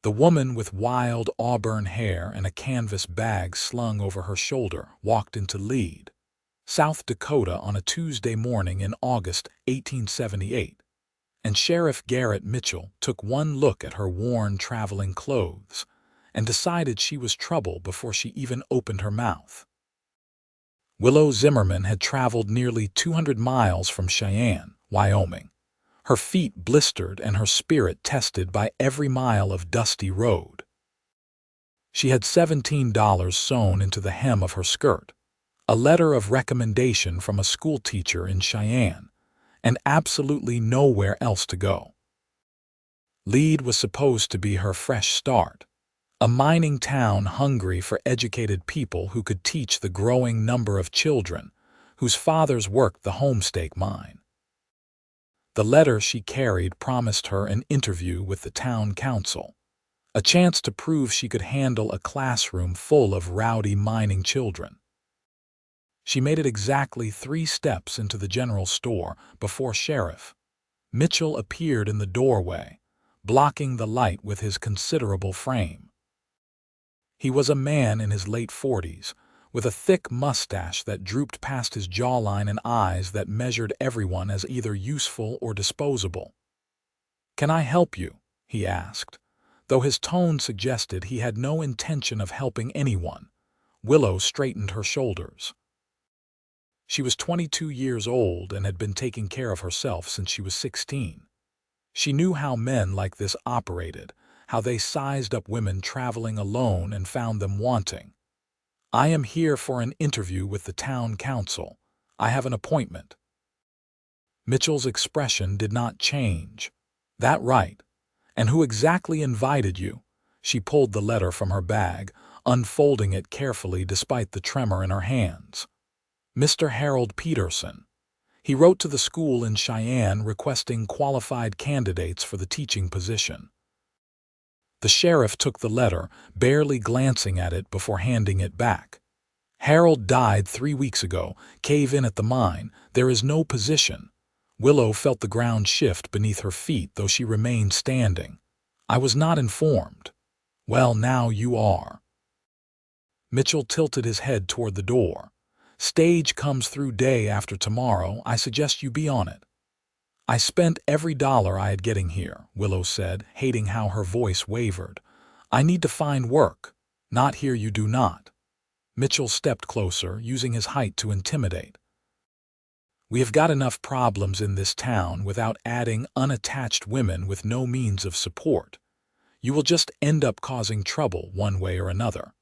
The woman with wild auburn hair and a canvas bag slung over her shoulder walked into Lead, South Dakota on a Tuesday morning in August 1878, and Sheriff Garrett Mitchell took one look at her worn traveling clothes and decided she was trouble before she even opened her mouth. Willow Zimmerman had traveled nearly 200 miles from Cheyenne, Wyoming, her feet blistered and her spirit tested by every mile of dusty road. She had $17 sewn into the hem of her skirt, a letter of recommendation from a schoolteacher in Cheyenne, and absolutely nowhere else to go. Lead was supposed to be her fresh start, a mining town hungry for educated people who could teach the growing number of children whose fathers worked the homestake mine. The letter she carried promised her an interview with the town council, a chance to prove she could handle a classroom full of rowdy mining children. She made it exactly 3 steps into the general store before Sheriff Mitchell appeared in the doorway, blocking the light with his considerable frame. He was a man in his late 40s, with a thick mustache that drooped past his jawline and eyes that measured everyone as either useful or disposable. "Can I help you?" he asked, though his tone suggested he had no intention of helping anyone. Willow straightened her shoulders. She was 22 years old and had been taking care of herself since she was 16. She knew how men like this operated, how they sized up women traveling alone and found them wanting. "I am here for an interview with the town council. I have an appointment." Mitchell's expression did not change. "That right? And who exactly invited you?" She pulled the letter from her bag, unfolding it carefully despite the tremor in her hands. "Mr. Harold Peterson. He wrote to the school in Cheyenne requesting qualified candidates for the teaching position." The sheriff took the letter, barely glancing at it before handing it back. "Harold died 3 weeks ago. Cave in at the mine. There is no position." Willow felt the ground shift beneath her feet, though she remained standing. "I was not informed." "Well, now you are." Mitchell tilted his head toward the door. "Stage comes through day after tomorrow. I suggest you be on it." "I spent every dollar I had getting here," Willow said, hating how her voice wavered. "I need to find work." "Not here, you do not." Mitchell stepped closer, using his height to intimidate. "We have got enough problems in this town without adding unattached women with no means of support. You will just end up causing trouble one way or another.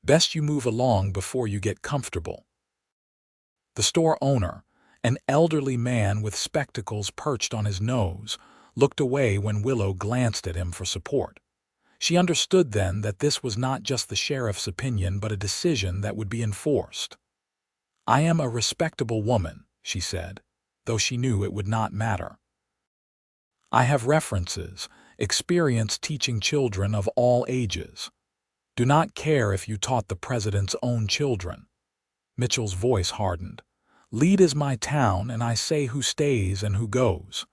Best you move along before you get comfortable." The store owner, an elderly man with spectacles perched on his nose, looked away when Willow glanced at him for support. She understood then that this was not just the sheriff's opinion but a decision that would be enforced. "I am a respectable woman," she said, though she knew it would not matter. "I have references, experience teaching children of all ages. Do not care if you taught the president's own children." Mitchell's voice hardened. "Lead is my town, and I say who stays and who goes.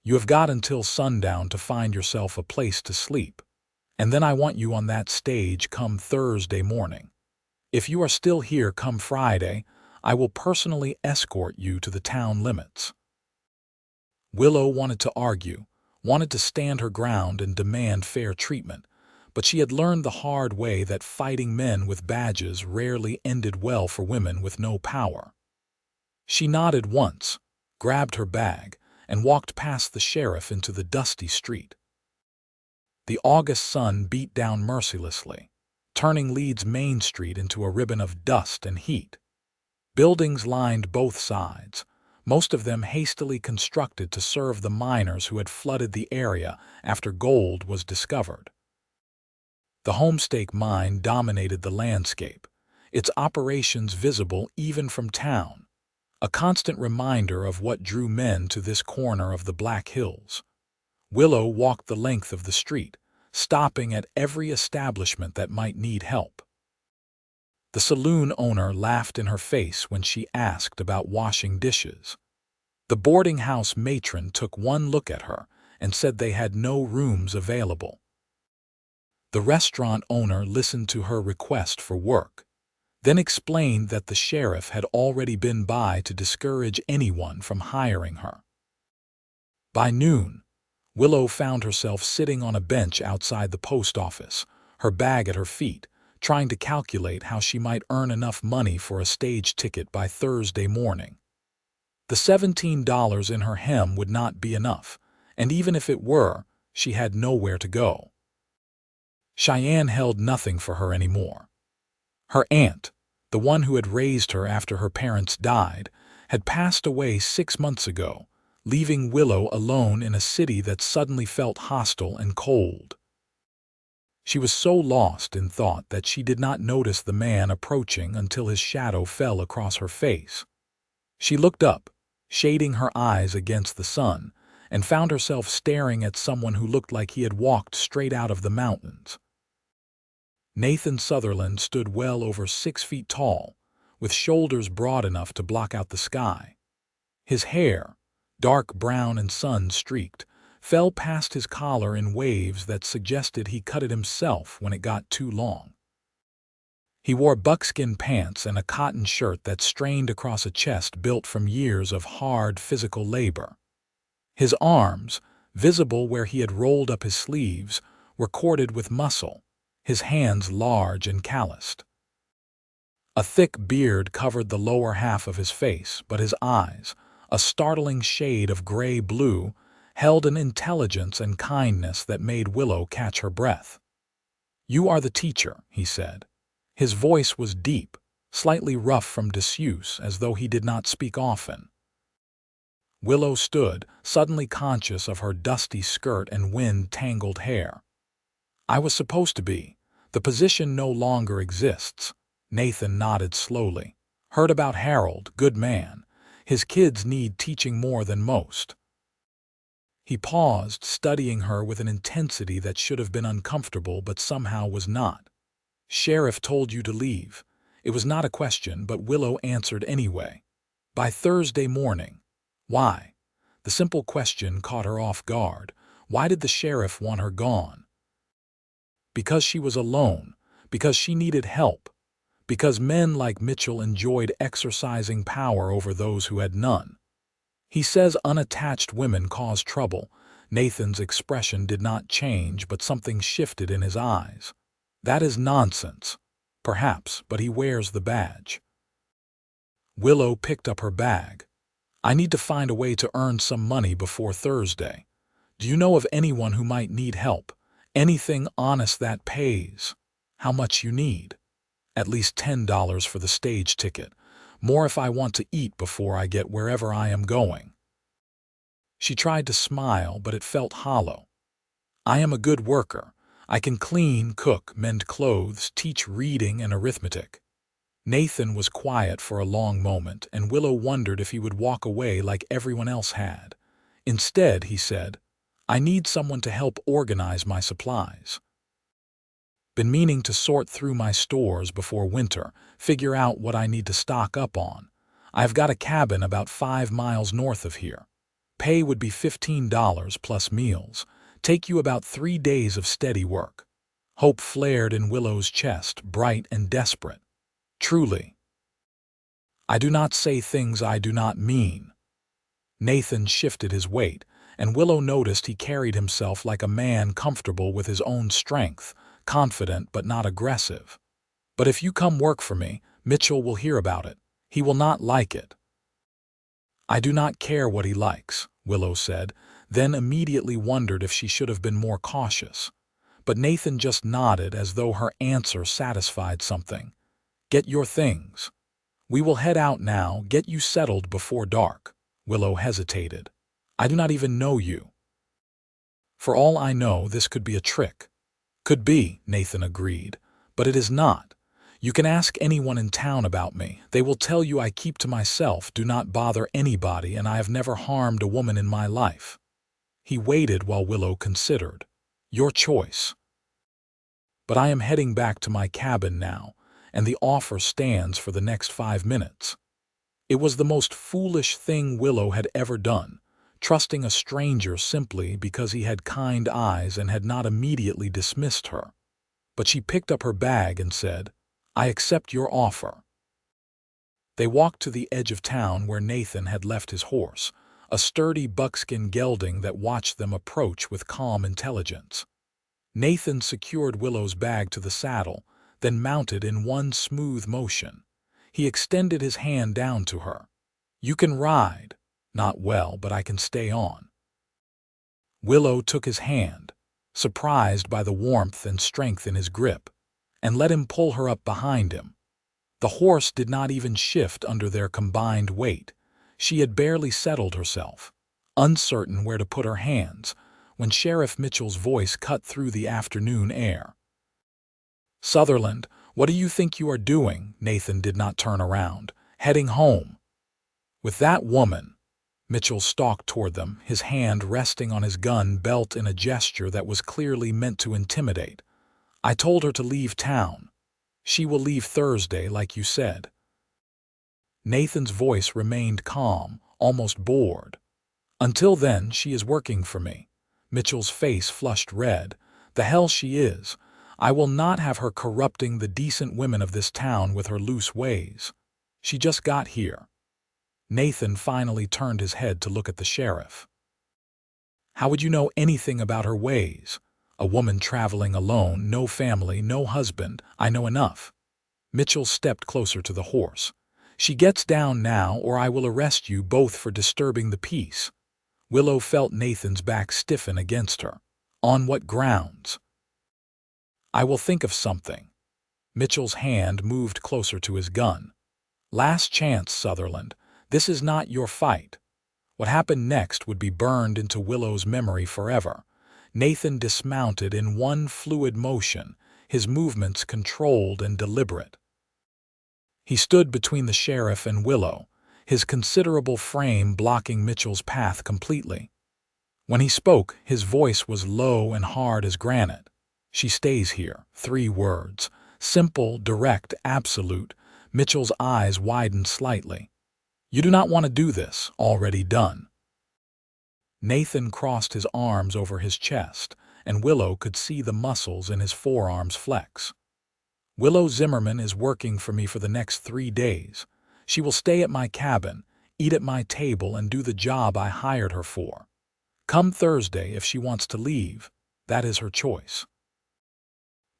You have got until sundown to find yourself a place to sleep, and then I want you on that stage come Thursday morning. If you are still here come Friday, I will personally escort you to the town limits." Willow wanted to argue, wanted to stand her ground and demand fair treatment, but she had learned the hard way that fighting men with badges rarely ended well for women with no power. She nodded once, grabbed her bag, and walked past the sheriff into the dusty street. The August sun beat down mercilessly, turning Lead's main street into a ribbon of dust and heat. Buildings lined both sides, most of them hastily constructed to serve the miners who had flooded the area after gold was discovered. The homestake mine dominated the landscape, its operations visible even from town, a constant reminder of what drew men to this corner of the Black Hills. Willow walked the length of the street, stopping at every establishment that might need help. The saloon owner laughed in her face when she asked about washing dishes. The boarding house matron took one look at her and said they had no rooms available. The restaurant owner listened to her request for work, then explained that the sheriff had already been by to discourage anyone from hiring her. By noon, Willow found herself sitting on a bench outside the post office, her bag at her feet, trying to calculate how she might earn enough money for a stage ticket by Thursday morning. The $17 in her hem would not be enough, and even if it were, she had nowhere to go. Cheyenne held nothing for her anymore. Her aunt, the one who had raised her after her parents died, had passed away 6 months ago, leaving Willow alone in a city that suddenly felt hostile and cold. She was so lost in thought that she did not notice the man approaching until his shadow fell across her face. She looked up, shading her eyes against the sun, and found herself staring at someone who looked like he had walked straight out of the mountains. Nathan Sutherland stood well over 6 feet tall, with shoulders broad enough to block out the sky. His hair, dark brown and sun-streaked, fell past his collar in waves that suggested he cut it himself when it got too long. He wore buckskin pants and a cotton shirt that strained across a chest built from years of hard physical labor. His arms, visible where he had rolled up his sleeves, were corded with muscle, his hands large and calloused. A thick beard covered the lower half of his face, but his eyes, a startling shade of gray-blue, held an intelligence and kindness that made Willow catch her breath. "You are the teacher," he said. His voice was deep, slightly rough from disuse, as though he did not speak often. Willow stood, suddenly conscious of her dusty skirt and wind-tangled hair. "I was supposed to be. The position no longer exists." Nathan nodded slowly. "Heard about Harold, good man. His kids need teaching more than most." He paused, studying her with an intensity that should have been uncomfortable but somehow was not. "Sheriff told you to leave." It was not a question, but Willow answered anyway. "By Thursday morning." Why? The simple question caught her off guard. Why did the sheriff want her gone? Because she was alone, because she needed help, because men like Mitchell enjoyed exercising power over those who had none. "He says unattached women cause trouble." Nathan's expression did not change, but something shifted in his eyes. "That is nonsense." "Perhaps, but he wears the badge." Willow picked up her bag. "I need to find a way to earn some money before Thursday. Do you know of anyone who might need help? Anything honest that pays?" "How much you need?" "At least $10 for the stage ticket. More if I want to eat before I get wherever I am going." She tried to smile, but it felt hollow. "I am a good worker. I can clean, cook, mend clothes, teach reading and arithmetic." Nathan was quiet for a long moment, and Willow wondered if he would walk away like everyone else had. Instead, he said, "I need someone to help organize my supplies. Been meaning to sort through my stores before winter, figure out what I need to stock up on. I've got a cabin about 5 miles north of here. Pay would be $15 plus meals. Take you about 3 days of steady work." Hope flared in Willow's chest, bright and desperate. "Truly. I do not say things I do not mean." Nathan shifted his weight, and Willow noticed he carried himself like a man comfortable with his own strength, confident but not aggressive. "But if you come work for me, Mitchell will hear about it. He will not like it." "I do not care what he likes," Willow said, then immediately wondered if she should have been more cautious. But Nathan just nodded as though her answer satisfied something. "Get your things. We will head out now, get you settled before dark." Willow hesitated. "I do not even know you." "For all I know, this could be a trick." "Could be," Nathan agreed, "but it is not. You can ask anyone in town about me. They will tell you I keep to myself, do not bother anybody, and I have never harmed a woman in my life." He waited while Willow considered. "Your choice." "But I am heading back to my cabin now, and the offer stands for the next 5 minutes." It was the most foolish thing Willow had ever done, trusting a stranger simply because he had kind eyes and had not immediately dismissed her. but she picked up her bag and said, "I accept your offer." They walked to the edge of town where Nathan had left his horse, a sturdy buckskin gelding that watched them approach with calm intelligence. Nathan secured Willow's bag to the saddle, then mounted in one smooth motion. He extended his hand down to her. "You can ride. Not well, but I can stay on." Willow took his hand, surprised by the warmth and strength in his grip, and let him pull her up behind him. The horse did not even shift under their combined weight. She had barely settled herself, uncertain where to put her hands, when Sheriff Mitchell's voice cut through the afternoon air. "Sutherland, what do you think you are doing?" Nathan did not turn around. "Heading home." "With that woman?" Mitchell stalked toward them, his hand resting on his gun belt in a gesture that was clearly meant to intimidate. "I told her to leave town. She will leave Thursday, like you said." Nathan's voice remained calm, almost bored. "Until then, she is working for me." Mitchell's face flushed red. "The hell she is. I will not have her corrupting the decent women of this town with her loose ways. She just got here." Nathan finally turned his head to look at the sheriff. "How would you know anything about her ways? A woman traveling alone, no family, no husband. I know enough." Mitchell stepped closer to the horse. "She gets down now, or I will arrest you both for disturbing the peace." Willow felt Nathan's back stiffen against her. "On what grounds?" "I will think of something." Mitchell's hand moved closer to his gun. "Last chance, Sutherland. This is not your fight." What happened next would be burned into Willow's memory forever. Nathan dismounted in one fluid motion, his movements controlled and deliberate. He stood between the sheriff and Willow, his considerable frame blocking Mitchell's path completely. When he spoke, his voice was low and hard as granite. "She stays here." 3 words. Simple, direct, absolute. Mitchell's eyes widened slightly. "You do not want to do this. Already done." Nathan crossed his arms over his chest, and Willow could see the muscles in his forearms flex. "Willow Zimmerman is working for me for the next 3 days. She will stay at my cabin, eat at my table, and do the job I hired her for. Come Thursday, if she wants to leave, that is her choice.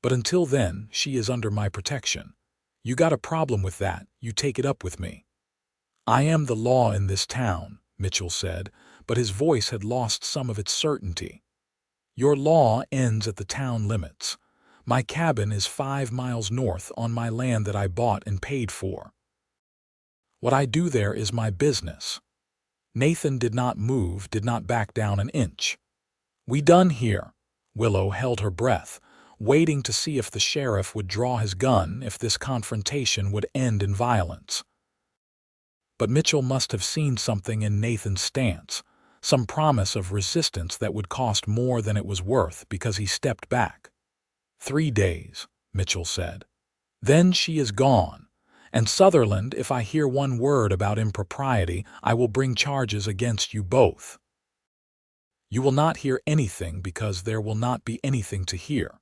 But until then, she is under my protection. You got a problem with that, you take it up with me." "I am the law in this town," Mitchell said, but his voice had lost some of its certainty. "Your law ends at the town limits. My cabin is 5 miles north on my land that I bought and paid for. What I do there is my business." Nathan did not move, did not back down an inch. "We done here." Willow held her breath, waiting to see if the sheriff would draw his gun, if this confrontation would end in violence. But Mitchell must have seen something in Nathan's stance, some promise of resistance that would cost more than it was worth, because he stepped back. 3 days, Mitchell said. "Then she is gone. And Sutherland, if I hear one word about impropriety, I will bring charges against you both." "You will not hear anything because there will not be anything to hear."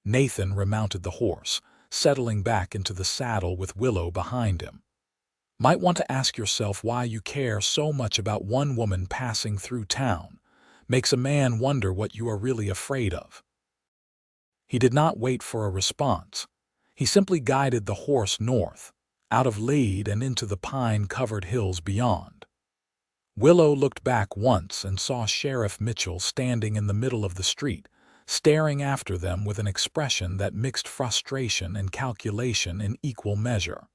Nathan remounted the horse, settling back into the saddle with Willow behind him. "Might want to ask yourself why you care so much about one woman passing through town. Makes a man wonder what you are really afraid of." He did not wait for a response. He simply guided the horse north, out of lead and into the pine-covered hills beyond. Willow looked back once and saw Sheriff Mitchell standing in the middle of the street, staring after them with an expression that mixed frustration and calculation in equal measure.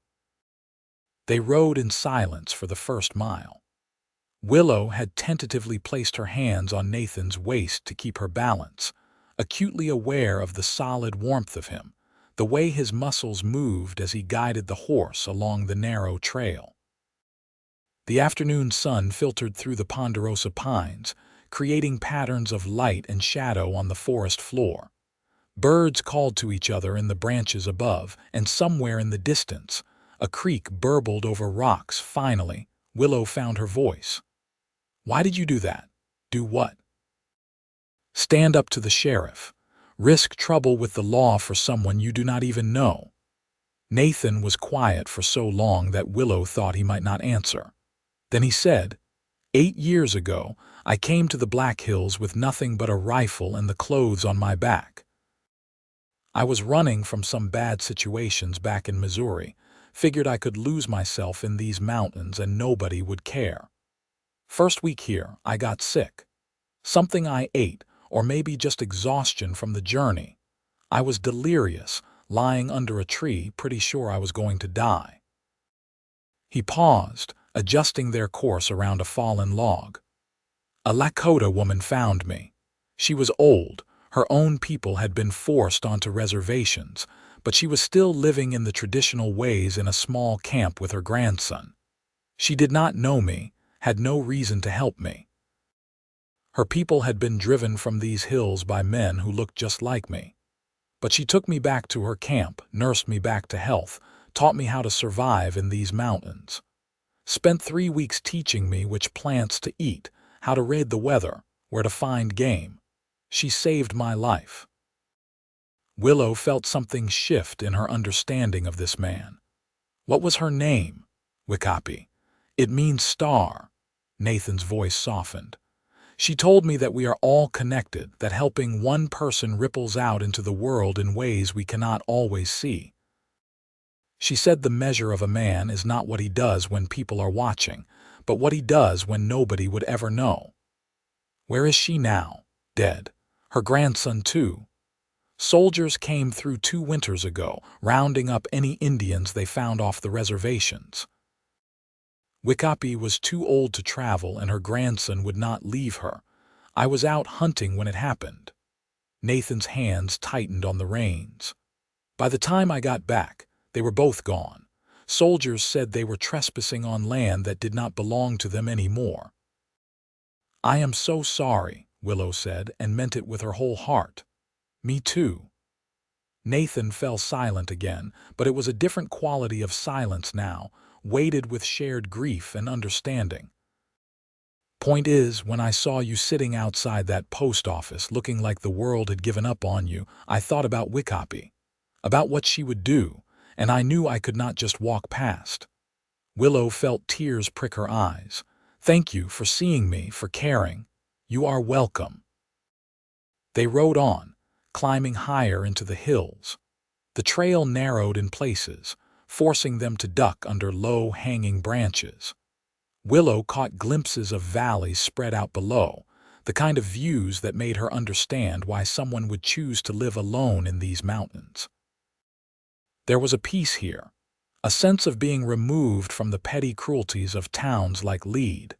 They rode in silence for the first mile. Willow had tentatively placed her hands on Nathan's waist to keep her balance, acutely aware of the solid warmth of him, the way his muscles moved as he guided the horse along the narrow trail. The afternoon sun filtered through the ponderosa pines, creating patterns of light and shadow on the forest floor. Birds called to each other in the branches above, and somewhere in the distance, a creek burbled over rocks. Finally, Willow found her voice. "Why did you do that?" "Do what?" "Stand up to the sheriff. Risk trouble with the law for someone you do not even know. Nathan was quiet for so long that Willow thought he might not answer. Then he said, 8 years ago, I came to the Black Hills with nothing but a rifle and the clothes on my back. I was running from some bad situations back in Missouri, figured I could lose myself in these mountains and nobody would care. First week here, I got sick. Something I ate, or maybe just exhaustion from the journey. I was delirious, lying under a tree, pretty sure I was going to die. He paused, adjusting their course around a fallen log. A Dakota woman found me. She was old. Her own people had been forced onto reservations, but she was still living in the traditional ways in a small camp with her grandson. She did not know me, had no reason to help me. Her people had been driven from these hills by men who looked just like me. But she took me back to her camp, nursed me back to health, taught me how to survive in these mountains. Spent 3 weeks teaching me which plants to eat, how to read the weather, where to find game. She saved my life. Willow felt something shift in her understanding of this man. What was her name? Wikapi. It means star. Nathan's voice softened. She told me that we are all connected, that helping one person ripples out into the world in ways we cannot always see. She said the measure of a man is not what he does when people are watching, but what he does when nobody would ever know. Where is she now? Dead. Her grandson too. Soldiers came through 2 winters ago, rounding up any Indians they found off the reservations. Wikapi was too old to travel and her grandson would not leave her. I was out hunting when it happened. Nathan's hands tightened on the reins. By the time I got back, they were both gone. Soldiers said they were trespassing on land that did not belong to them anymore. I am so sorry, Willow said, and meant it with her whole heart. Me too. Nathan fell silent again, but it was a different quality of silence now, weighted with shared grief and understanding. Point is, when I saw you sitting outside that post office looking like the world had given up on you, I thought about Wikapi, about what she would do, and I knew I could not just walk past. Willow felt tears prick her eyes. Thank you for seeing me, for caring. You are welcome. They rode on, climbing higher into the hills. The trail narrowed in places, forcing them to duck under low, hanging branches. Willow caught glimpses of valleys spread out below, the kind of views that made her understand why someone would choose to live alone in these mountains. There was a peace here, a sense of being removed from the petty cruelties of towns like Lead.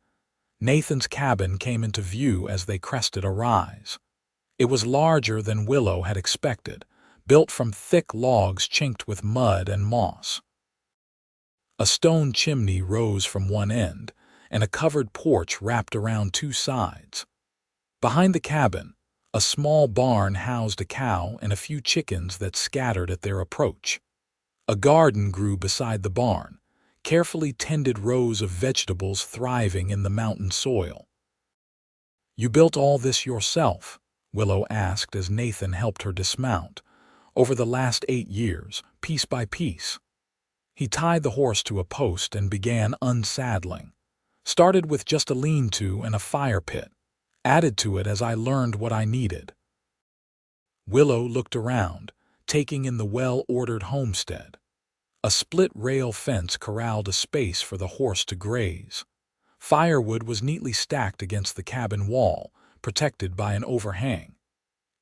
Nathan's cabin came into view as they crested a rise. It was larger than Willow had expected, built from thick logs chinked with mud and moss. A stone chimney rose from one end, and a covered porch wrapped around 2 sides. Behind the cabin, a small barn housed a cow and a few chickens that scattered at their approach. A garden grew beside the barn, carefully tended rows of vegetables thriving in the mountain soil. You built all this yourself? Willow asked as Nathan helped her dismount. Over the last 8 years, piece by piece. He tied the horse to a post and began unsaddling. Started with just a lean-to and a fire pit. Added to it as I learned what I needed. Willow looked around, taking in the well-ordered homestead. A split-rail fence corralled a space for the horse to graze. Firewood was neatly stacked against the cabin wall, protected by an overhang.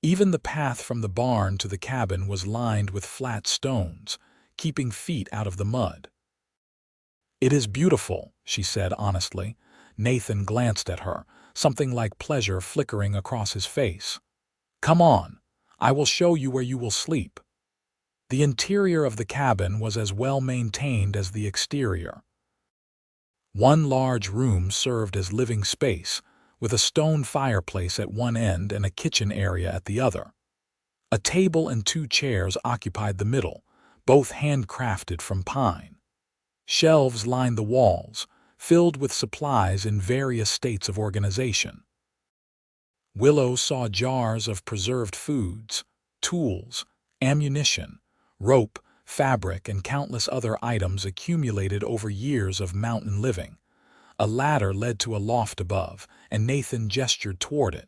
Even the path from the barn to the cabin was lined with flat stones, keeping feet out of the mud. It is beautiful, she said honestly. Nathan glanced at her, something like pleasure flickering across his face. Come on, I will show you where you will sleep. The interior of the cabin was as well maintained as the exterior. One large room served as living space, with a stone fireplace at one end and a kitchen area at the other. A table and 2 chairs occupied the middle, both handcrafted from pine. Shelves lined the walls, filled with supplies in various states of organization. Willow saw jars of preserved foods, tools, ammunition, rope, fabric, and countless other items accumulated over years of mountain living. A ladder led to a loft above, and Nathan gestured toward it.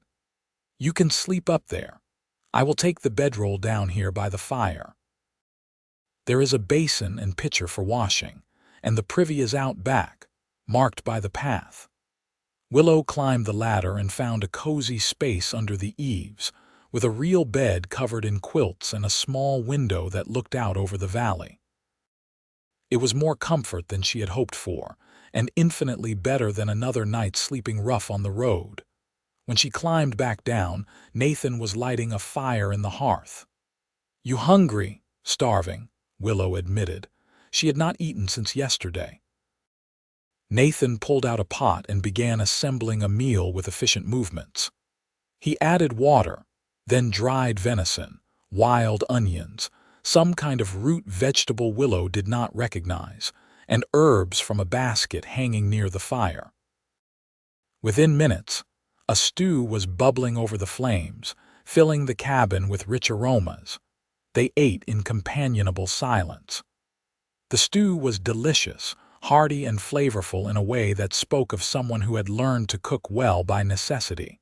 "You can sleep up there. I will take the bedroll down here by the fire. There is a basin and pitcher for washing, and the privy is out back, marked by the path." Willow climbed the ladder and found a cozy space under the eaves, with a real bed covered in quilts and a small window that looked out over the valley. It was more comfort than she had hoped for, and infinitely better than another night sleeping rough on the road. When she climbed back down, Nathan was lighting a fire in the hearth. "You hungry?" "Starving," Willow admitted. She had not eaten since yesterday. Nathan pulled out a pot and began assembling a meal with efficient movements. He added water, then dried venison, wild onions, some kind of root vegetable Willow did not recognize, and herbs from a basket hanging near the fire. Within minutes, a stew was bubbling over the flames, filling the cabin with rich aromas. They ate in companionable silence. The stew was delicious, hearty and flavorful in a way that spoke of someone who had learned to cook well by necessity.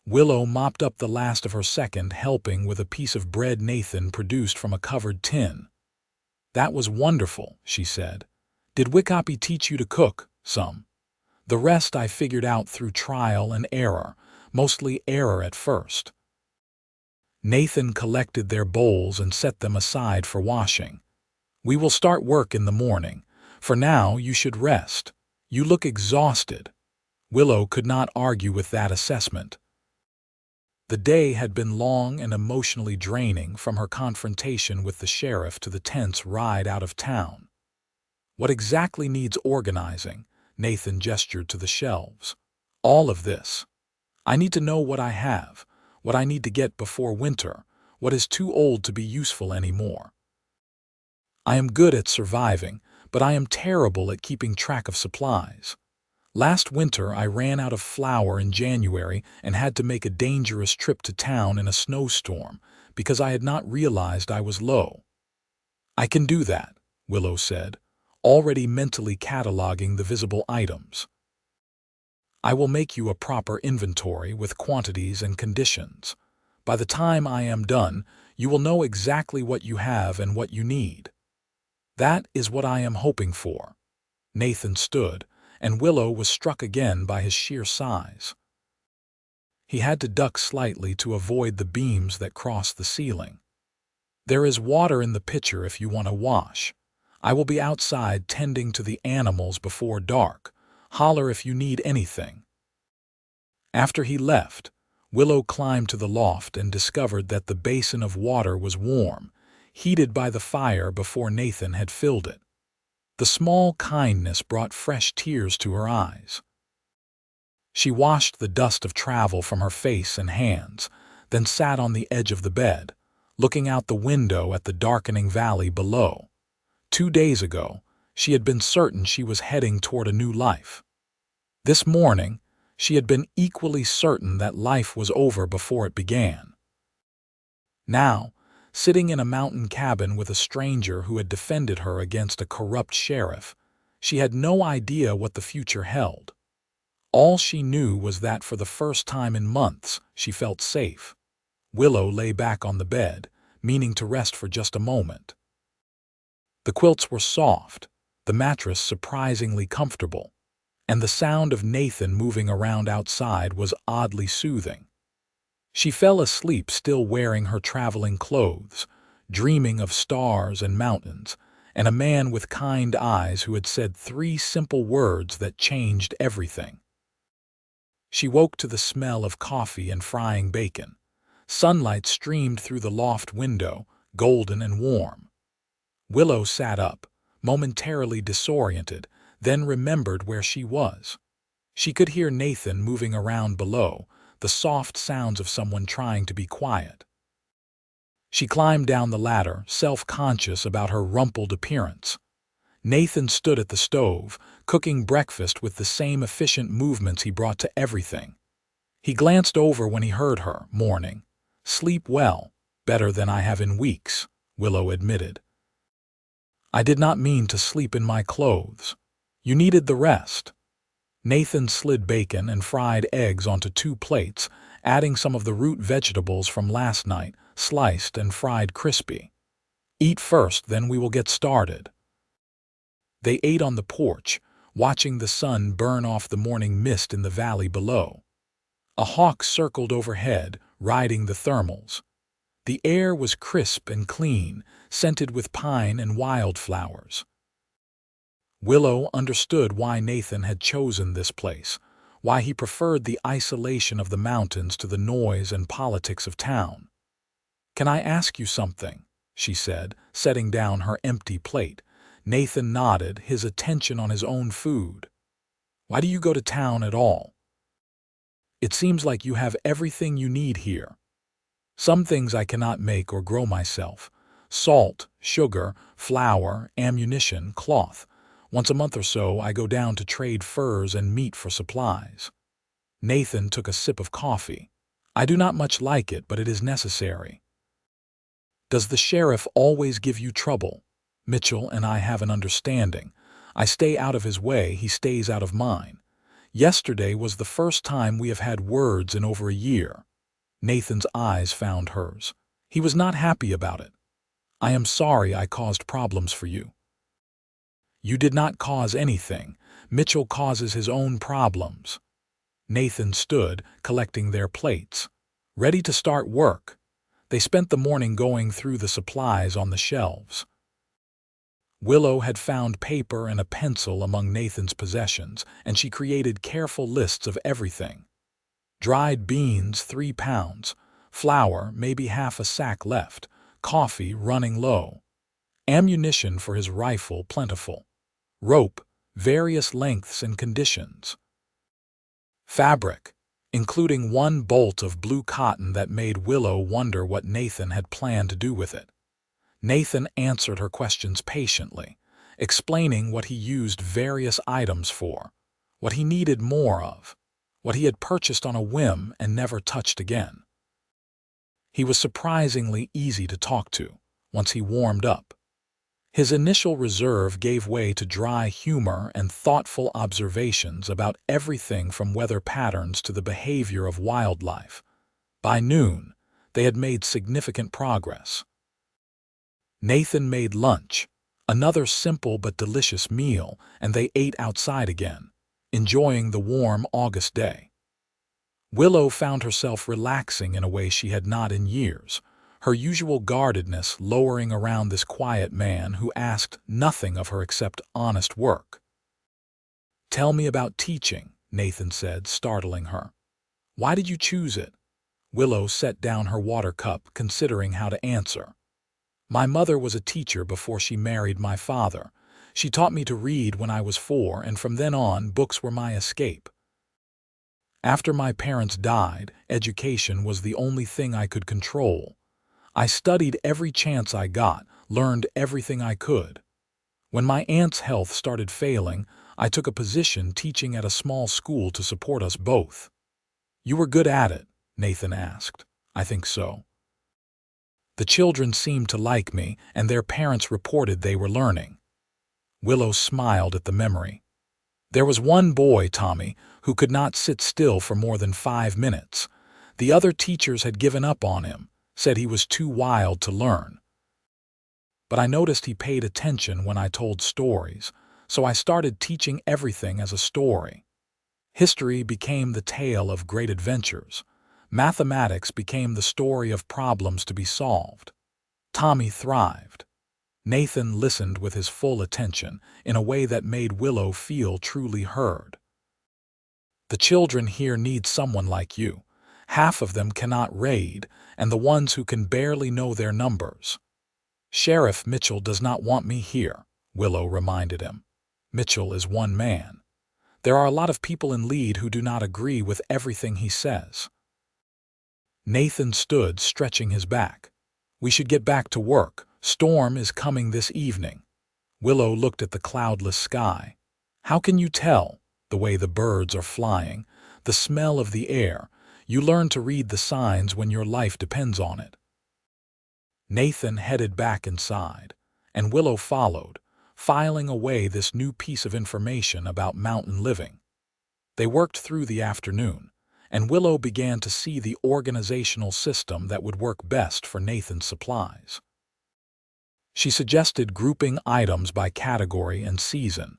Willow mopped up the last of her second helping with a piece of bread Nathan produced from a covered tin. "That was wonderful," she said. "Did Wickoppy teach you to cook?" "Some. The rest I figured out through trial and error, mostly error at first." Nathan collected their bowls and set them aside for washing. "We will start work in the morning. For now, you should rest. You look exhausted." Willow could not argue with that assessment. The day had been long and emotionally draining, from her confrontation with the sheriff to the tense ride out of town. "What exactly needs organizing?" Nathan gestured to the shelves. "All of this. I need to know what I have, what I need to get before winter, what is too old to be useful anymore. I am good at surviving, but I am terrible at keeping track of supplies. Last winter I ran out of flour in January and had to make a dangerous trip to town in a snowstorm because I had not realized I was low." "I can do that," Willow said, already mentally cataloging the visible items. "I will make you a proper inventory with quantities and conditions. By the time I am done, you will know exactly what you have and what you need." "That is what I am hoping for." Nathan stood, and Willow was struck again by his sheer size. He had to duck slightly to avoid the beams that crossed the ceiling. "There is water in the pitcher if you want to wash. I will be outside tending to the animals before dark. Holler if you need anything." After he left, Willow climbed to the loft and discovered that the basin of water was warm, heated by the fire before Nathan had filled it. The small kindness brought fresh tears to her eyes. She washed the dust of travel from her face and hands, then sat on the edge of the bed, looking out the window at the darkening valley below. 2 days ago, she had been certain she was heading toward a new life. This morning, she had been equally certain that life was over before it began. Now, sitting in a mountain cabin with a stranger who had defended her against a corrupt sheriff, she had no idea what the future held. All she knew was that for the first time in months, she felt safe. Willow lay back on the bed, meaning to rest for just a moment. The quilts were soft, the mattress surprisingly comfortable, and the sound of Nathan moving around outside was oddly soothing. She fell asleep still wearing her traveling clothes, dreaming of stars and mountains, and a man with kind eyes who had said 3 simple words that changed everything. She woke to the smell of coffee and frying bacon. Sunlight streamed through the loft window, golden and warm. Willow sat up, momentarily disoriented, then remembered where she was. She could hear Nathan moving around below, the soft sounds of someone trying to be quiet. She climbed down the ladder, self-conscious about her rumpled appearance. Nathan stood at the stove, cooking breakfast with the same efficient movements he brought to everything. He glanced over when he heard her, morning. "Sleep well." Better than I have in weeks, Willow admitted. I did not mean to sleep in my clothes. You needed the rest. Nathan slid bacon and fried eggs onto 2 plates, adding some of the root vegetables from last night, sliced and fried crispy. Eat first, then we will get started. They ate on the porch, watching the sun burn off the morning mist in the valley below. A hawk circled overhead, riding the thermals. The air was crisp and clean, scented with pine and wildflowers. Willow understood why Nathan had chosen this place, why he preferred the isolation of the mountains to the noise and politics of town. "Can I ask you something?" she said, setting down her empty plate. Nathan nodded, his attention on his own food. "Why do you go to town at all? It seems like you have everything you need here. Some things I cannot make or grow myself. Salt, sugar, flour, ammunition, cloth. Once a month or so, I go down to trade furs and meat for supplies." Nathan took a sip of coffee. "I do not much like it, but it is necessary." "Does the sheriff always give you trouble?" "Mitchell and I have an understanding. I stay out of his way, he stays out of mine. Yesterday was the first time we have had words in over a year." Nathan's eyes found hers. He was not happy about it. "I am sorry I caused problems for you." "You did not cause anything. Mitchell causes his own problems." Nathan stood, collecting their plates. Ready to start work. They spent the morning going through the supplies on the shelves. Willow had found paper and a pencil among Nathan's possessions, and she created careful lists of everything. Dried beans, 3 pounds. Flour, maybe half a sack left. Coffee, running low. Ammunition for his rifle, plentiful. Rope, various lengths and conditions. Fabric, including 1 bolt of blue cotton that made Willow wonder what Nathan had planned to do with it. Nathan answered her questions patiently, explaining what he used various items for, what he needed more of, what he had purchased on a whim and never touched again. He was surprisingly easy to talk to once he warmed up. His initial reserve gave way to dry humor and thoughtful observations about everything from weather patterns to the behavior of wildlife. By noon, they had made significant progress. Nathan made lunch, another simple but delicious meal, and they ate outside again, enjoying the warm August day. Willow found herself relaxing in a way she had not in years, her usual guardedness lowering around this quiet man who asked nothing of her except honest work. "Tell me about teaching," Nathan said, startling her. "Why did you choose it?" Willow set down her water cup, considering how to answer. "My mother was a teacher before she married my father. She taught me to read when I was 4, and from then on, books were my escape. After my parents died, education was the only thing I could control. I studied every chance I got, learned everything I could. When my aunt's health started failing, I took a position teaching at a small school to support us both." "You were good at it?" Nathan asked. "I think so. The children seemed to like me, and their parents reported they were learning." Willow smiled at the memory. "There was one boy, Tommy, who could not sit still for more than 5 minutes. The other teachers had given up on him, said he was too wild to learn. But I noticed he paid attention when I told stories, so I started teaching everything as a story. History became the tale of great adventures. Mathematics became the story of problems to be solved. Tommy thrived." Nathan listened with his full attention in a way that made Willow feel truly heard. "The children here need someone like you. Half of them cannot read, and the ones who can barely know their numbers." "Sheriff Mitchell does not want me here," Willow reminded him. "Mitchell is one man. There are a lot of people in Lead who do not agree with everything he says." Nathan stood, stretching his back. "We should get back to work. Storm is coming this evening." Willow looked at the cloudless sky. "How can you tell? The way the birds are flying, the smell of the air. You learn to read the signs when your life depends on it." Nathan headed back inside, and Willow followed, filing away this new piece of information about mountain living. They worked through the afternoon, and Willow began to see the organizational system that would work best for Nathan's supplies. She suggested grouping items by category and season,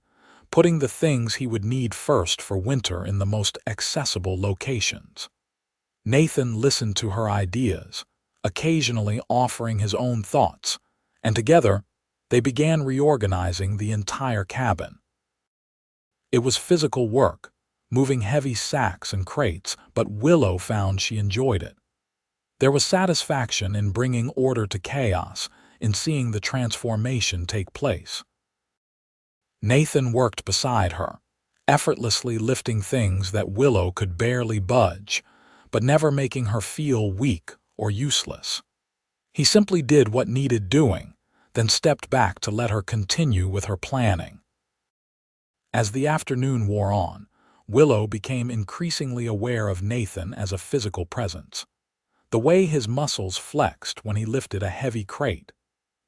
putting the things he would need first for winter in the most accessible locations. Nathan listened to her ideas, occasionally offering his own thoughts, and together they began reorganizing the entire cabin. It was physical work, moving heavy sacks and crates, but Willow found she enjoyed it. There was satisfaction in bringing order to chaos, in seeing the transformation take place. Nathan worked beside her, effortlessly lifting things that Willow could barely budge, but never making her feel weak or useless. He simply did what needed doing, then stepped back to let her continue with her planning. As the afternoon wore on, Willow became increasingly aware of Nathan as a physical presence. The way his muscles flexed when he lifted a heavy crate,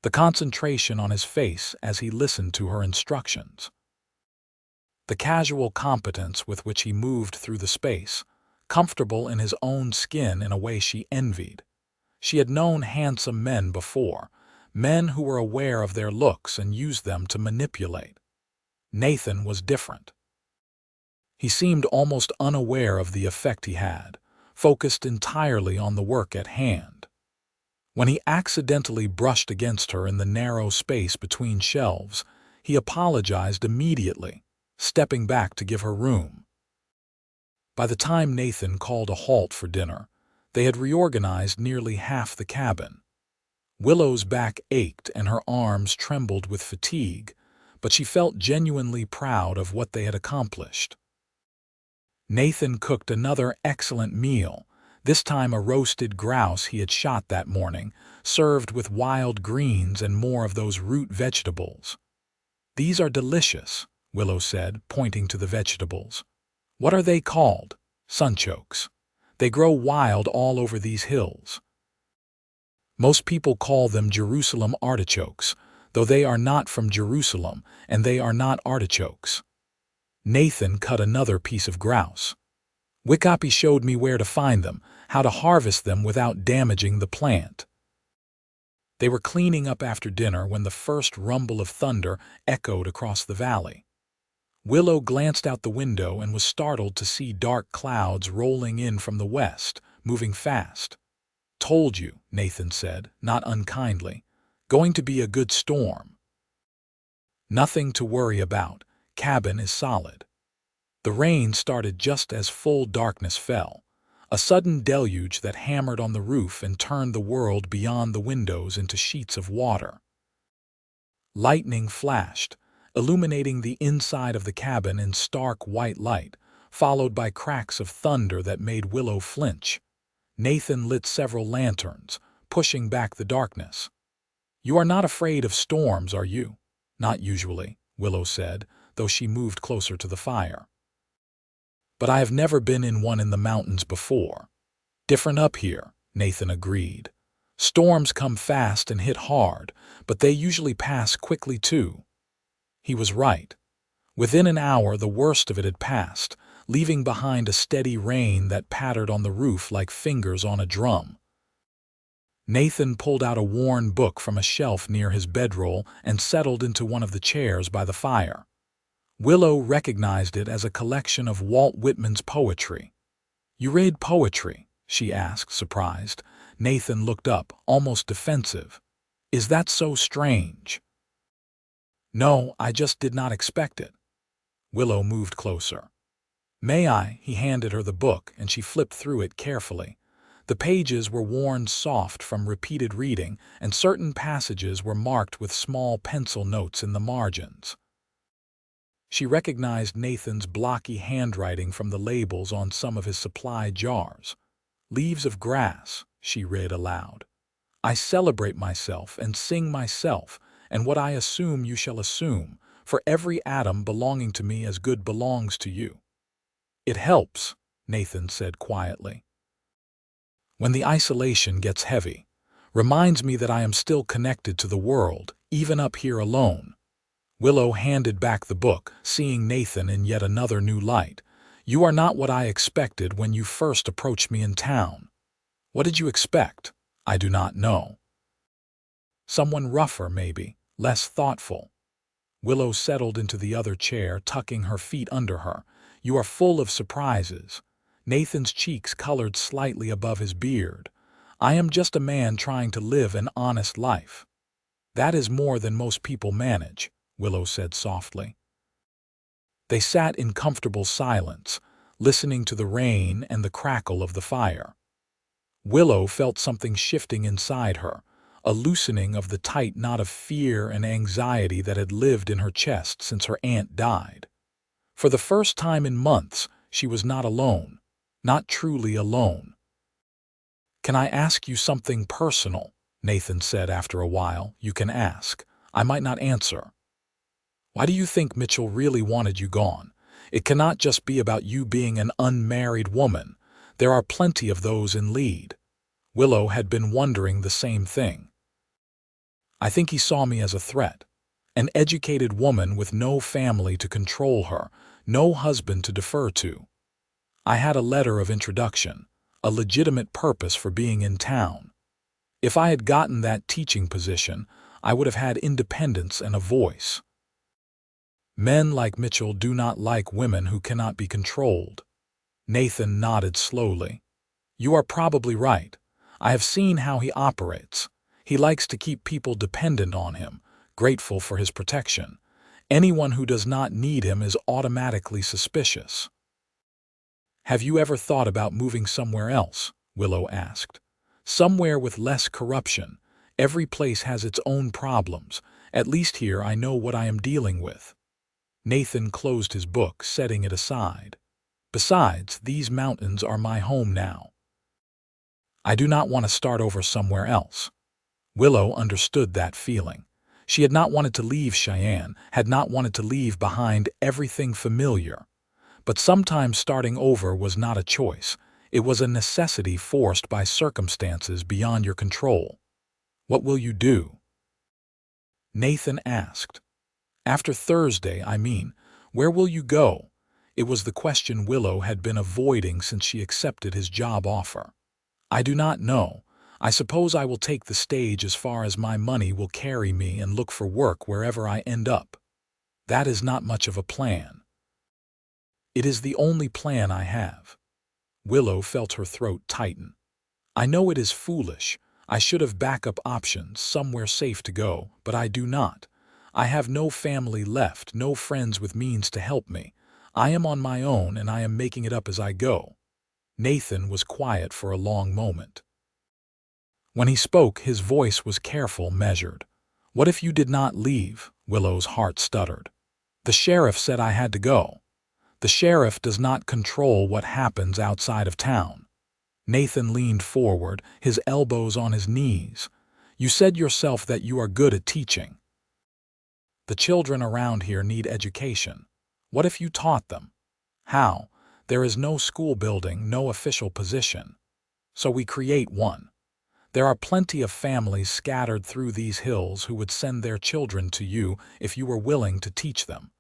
the concentration on his face as he listened to her instructions, the casual competence with which he moved through the space, comfortable in his own skin in a way she envied. She had known handsome men before, men who were aware of their looks and used them to manipulate. Nathan was different. He seemed almost unaware of the effect he had, focused entirely on the work at hand. When he accidentally brushed against her in the narrow space between shelves, he apologized immediately, stepping back to give her room. By the time Nathan called a halt for dinner, they had reorganized nearly half the cabin. Willow's back ached and her arms trembled with fatigue, but she felt genuinely proud of what they had accomplished. Nathan cooked another excellent meal, this time a roasted grouse he had shot that morning, served with wild greens and more of those root vegetables. "These are delicious," Willow said, pointing to the vegetables. "What are they called?" "Sunchokes. They grow wild all over these hills. Most people call them Jerusalem artichokes, though they are not from Jerusalem and they are not artichokes." Nathan cut another piece of grouse. "Wikapi showed me where to find them, how to harvest them without damaging the plant." They were cleaning up after dinner when the first rumble of thunder echoed across the valley. Willow glanced out the window and was startled to see dark clouds rolling in from the west, moving fast. "Told you," Nathan said, not unkindly. "Going to be a good storm." "Nothing to worry about. Cabin is solid." The rain started just as full darkness fell, a sudden deluge that hammered on the roof and turned the world beyond the windows into sheets of water. Lightning flashed, illuminating the inside of the cabin in stark white light, followed by cracks of thunder that made Willow flinch. Nathan lit several lanterns, pushing back the darkness. "You are not afraid of storms, are you?" "Not usually," Willow said, though she moved closer to the fire. "But I have never been in one in the mountains before." "Different up here," Nathan agreed. "Storms come fast and hit hard, but they usually pass quickly too." He was right. Within an hour the worst of it had passed, leaving behind a steady rain that pattered on the roof like fingers on a drum. Nathan pulled out a worn book from a shelf near his bedroll and settled into one of the chairs by the fire. Willow recognized it as a collection of Walt Whitman's poetry. "You read poetry?" she asked, surprised. Nathan looked up, almost defensive. "Is that so strange?" "No, I just did not expect it." Willow moved closer. "May I?" He handed her the book, and she flipped through it carefully. The pages were worn soft from repeated reading, and certain passages were marked with small pencil notes in the margins. She recognized Nathan's blocky handwriting from the labels on some of his supply jars. "Leaves of grass," she read aloud. "I celebrate myself and sing myself, and what I assume you shall assume, for every atom belonging to me as good belongs to you." "It helps," Nathan said quietly. "When the isolation gets heavy, Reminds me that I am still connected to the world, even up here alone. Willow handed back the book, seeing Nathan in yet another new light. You are not what I expected when you first approached me in town. What did you expect? I do not know. Someone rougher, maybe, less thoughtful. Willow settled into the other chair, tucking her feet under her. You are full of surprises. Nathan's cheeks colored slightly above his beard. I am just a man trying to live an honest life. That is more than most people manage, Willow said softly. They sat in comfortable silence, listening to the rain and the crackle of the fire. Willow felt something shifting inside her, a loosening of the tight knot of fear and anxiety that had lived in her chest since her aunt died. For the first time in months, she was not alone, not truly alone. Can I ask you something personal? Nathan said after a while. You can ask. I might not answer. Why do you think Mitchell really wanted you gone? It cannot just be about you being an unmarried woman. There are plenty of those in lead. Willow had been wondering the same thing. I think he saw me as a threat. An educated woman with no family to control her, no husband to defer to. I had a letter of introduction, a legitimate purpose for being in town. If I had gotten that teaching position, I would have had independence and a voice. Men like Mitchell do not like women who cannot be controlled. Nathan nodded slowly. You are probably right. I have seen how he operates. He likes to keep people dependent on him, grateful for his protection. Anyone who does not need him is automatically suspicious. Have you ever thought about moving somewhere else? Willow asked. Somewhere with less corruption. Every place has its own problems. At least here I know what I am dealing with. Nathan closed his book, setting it aside. Besides, these mountains are my home now. I do not want to start over somewhere else. Willow understood that feeling. She had not wanted to leave Cheyenne, had not wanted to leave behind everything familiar. But sometimes starting over was not a choice. It was a necessity forced by circumstances beyond your control. What will you do? Nathan asked. After Thursday, I mean, where will you go? It was the question Willow had been avoiding since she accepted his job offer. I do not know. I suppose I will take the stage as far as my money will carry me and look for work wherever I end up. That is not much of a plan. It is the only plan I have. Willow felt her throat tighten. I know it is foolish. I should have backup options, somewhere safe to go, but I do not. I have no family left, no friends with means to help me. I am on my own and I am making it up as I go. Nathan was quiet for a long moment. When he spoke, his voice was careful, measured. What if you did not leave? Willow's heart stuttered. The sheriff said I had to go. The sheriff does not control what happens outside of town. Nathan leaned forward, his elbows on his knees. You said yourself that you are good at teaching. The children around here need education. What if you taught them? How? There is no school building, no official position. So we create one. There are plenty of families scattered through these hills who would send their children to you if you were willing to teach them.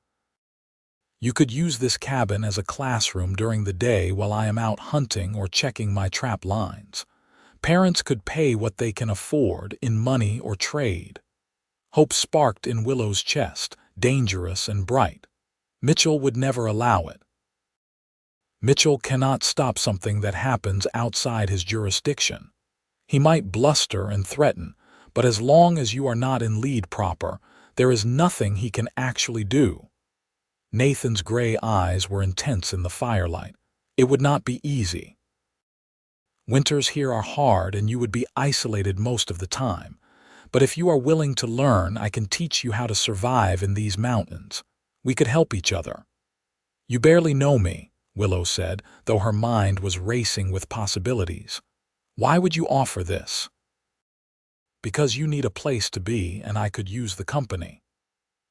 You could use this cabin as a classroom during the day while I am out hunting or checking my trap lines. Parents could pay what they can afford in money or trade. Hope sparked in Willow's chest, dangerous and bright. Mitchell would never allow it. Mitchell cannot stop something that happens outside his jurisdiction. He might bluster and threaten, but as long as you are not in lead proper, there is nothing he can actually do. Nathan's gray eyes were intense in the firelight. It would not be easy. Winters here are hard and you would be isolated most of the time. But if you are willing to learn, I can teach you how to survive in these mountains. We could help each other. You barely know me, Willow said, though her mind was racing with possibilities. Why would you offer this? Because you need a place to be and I could use the company.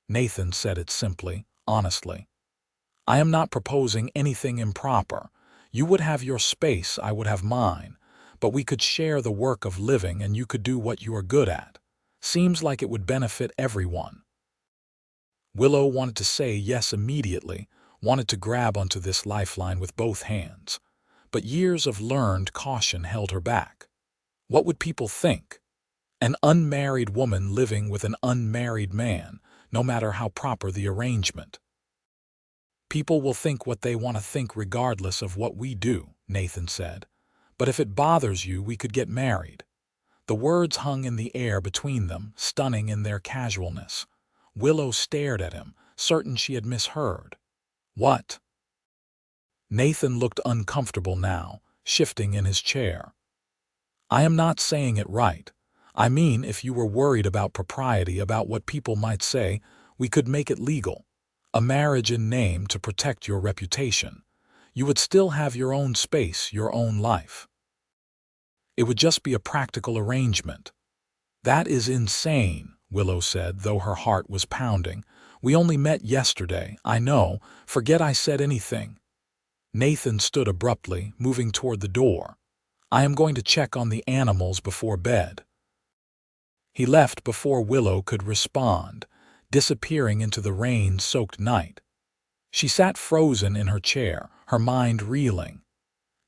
Nathan said it simply, honestly. I am not proposing anything improper. You would have your space, I would have mine. but we could share the work of living and you could do what you are good at. Seems like it would benefit everyone." Willow wanted to say yes immediately, wanted to grab onto this lifeline with both hands. But years of learned caution held her back. What would people think? An unmarried woman living with an unmarried man, no matter how proper the arrangement. "People will think what they want to think regardless of what we do," Nathan said. "But if it bothers you, we could get married." The words hung in the air between them, stunning in their casualness. Willow stared at him, certain she had misheard. "What?" Nathan looked uncomfortable now, shifting in his chair. "I am not saying it right. I mean, if you were worried about propriety, about what people might say, we could make it legal. A marriage in name to protect your reputation. You would still have your own space, your own life. It would just be a practical arrangement." "That is insane," Willow said, though her heart was pounding. "We only met yesterday, I know. Forget I said anything." Nathan stood abruptly, moving toward the door. "I am going to check on the animals before bed." He left before Willow could respond, disappearing into the rain-soaked night. She sat frozen in her chair, her mind reeling.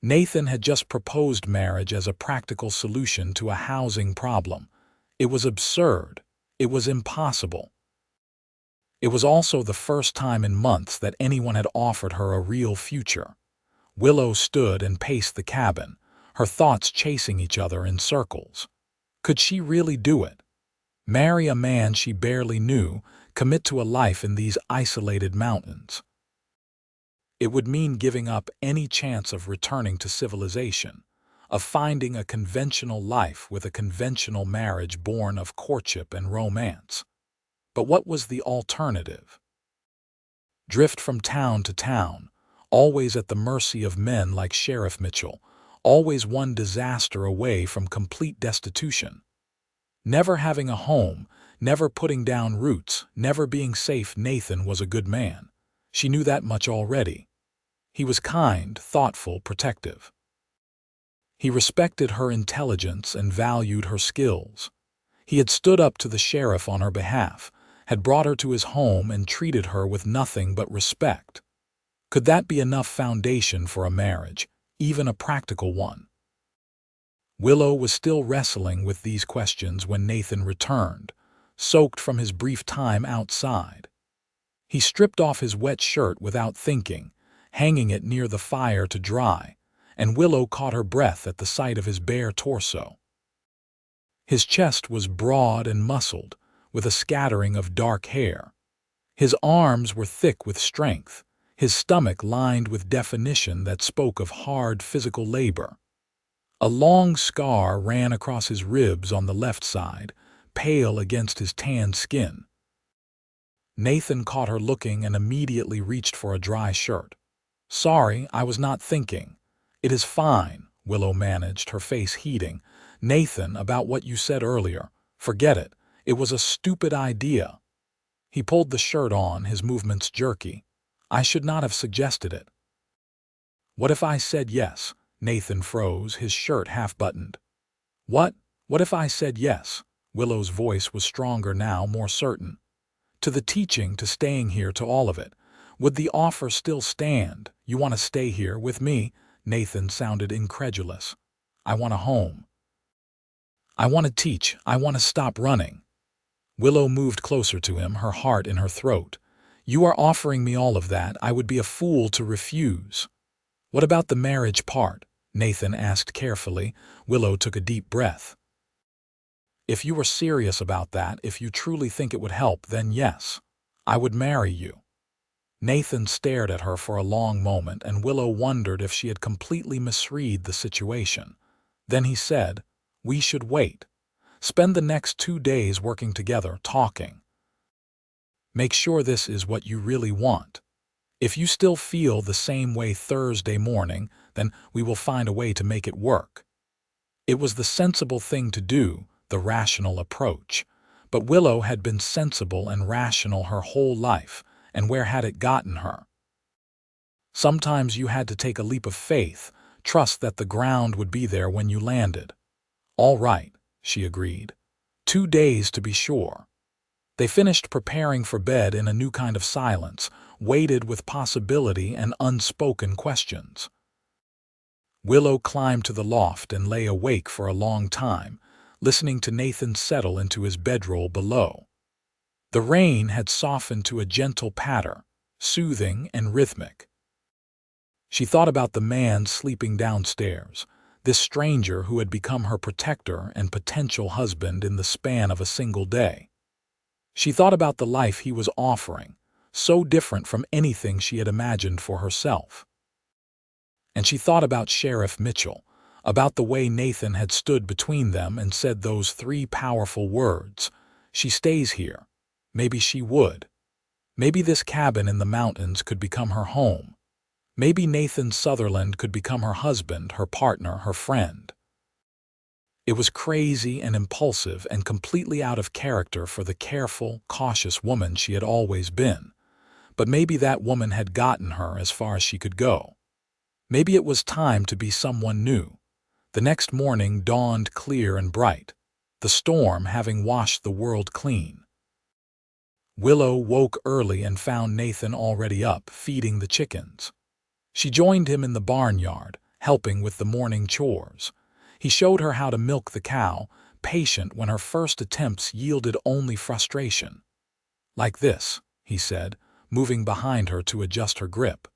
Nathan had just proposed marriage as a practical solution to a housing problem. It was absurd. It was impossible. It was also the first time in months that anyone had offered her a real future. Willow stood and paced the cabin, her thoughts chasing each other in circles. Could she really do it? Marry a man she barely knew, commit to a life in these isolated mountains? It would mean giving up any chance of returning to civilization, of finding a conventional life with a conventional marriage born of courtship and romance. But what was the alternative? Drift from town to town, always at the mercy of men like Sheriff Mitchell, always one disaster away from complete destitution. Never having a home, never putting down roots, never being safe. Nathan was a good man. She knew that much already. He was kind, thoughtful, protective. He respected her intelligence and valued her skills. He had stood up to the sheriff on her behalf, had brought her to his home and treated her with nothing but respect. Could that be enough foundation for a marriage, even a practical one? Willow was still wrestling with these questions when Nathan returned, soaked from his brief time outside. He stripped off his wet shirt without thinking, hanging it near the fire to dry, and Willow caught her breath at the sight of his bare torso. His chest was broad and muscled, with a scattering of dark hair. His arms were thick with strength, his stomach lined with definition that spoke of hard physical labor. A long scar ran across his ribs on the left side, pale against his tanned skin. Nathan caught her looking and immediately reached for a dry shirt. "Sorry, I was not thinking." "It is fine," Willow managed, her face heating. "Nathan, about what you said earlier. Forget it. It was a stupid idea." He pulled the shirt on, his movements jerky. "I should not have suggested it." "What if I said yes?" Nathan froze, his shirt half-buttoned. "What? What if I said yes?" Willow's voice was stronger now, more certain. "To the teaching, to staying here, to all of it. Would the offer still stand? You want to stay here with me?" Nathan sounded incredulous. "I want a home. I want to teach. I want to stop running." Willow moved closer to him, her heart in her throat. "You are offering me all of that. I would be a fool to refuse." "What about the marriage part?" Nathan asked carefully. Willow took a deep breath. "If you were serious about that, if you truly think it would help, then yes, I would marry you." Nathan stared at her for a long moment, and Willow wondered if she had completely misread the situation. Then he said, "We should wait. Spend the next 2 days working together, talking. Make sure this is what you really want. If you still feel the same way Thursday morning, then we will find a way to make it work." It was the sensible thing to do, the rational approach. But Willow had been sensible and rational her whole life, and where had it gotten her? Sometimes you had to take a leap of faith, Trust that the ground would be there when you landed. All right, she agreed. 2 days to be sure. They finished preparing for bed in a new kind of silence, weighted with possibility and unspoken questions. Willow climbed to the loft and lay awake for a long time, listening to Nathan settle into his bedroll below. The rain had softened to a gentle patter, soothing and rhythmic. She thought about the man sleeping downstairs, this stranger who had become her protector and potential husband in the span of a single day. She thought about the life he was offering, so different from anything she had imagined for herself. And she thought about Sheriff Mitchell, about the way Nathan had stood between them and said those 3 powerful words, "She stays here." Maybe she would. Maybe this cabin in the mountains could become her home. Maybe Nathan Sutherland could become her husband, her partner, her friend. It was crazy and impulsive and completely out of character for the careful, cautious woman she had always been. But maybe that woman had gotten her as far as she could go. Maybe it was time to be someone new. The next morning dawned clear and bright, the storm having washed the world clean. Willow woke early and found Nathan already up, feeding the chickens. She joined him in the barnyard, helping with the morning chores. He showed her how to milk the cow, patient when her first attempts yielded only frustration. "Like this," he said, moving behind her to adjust her grip.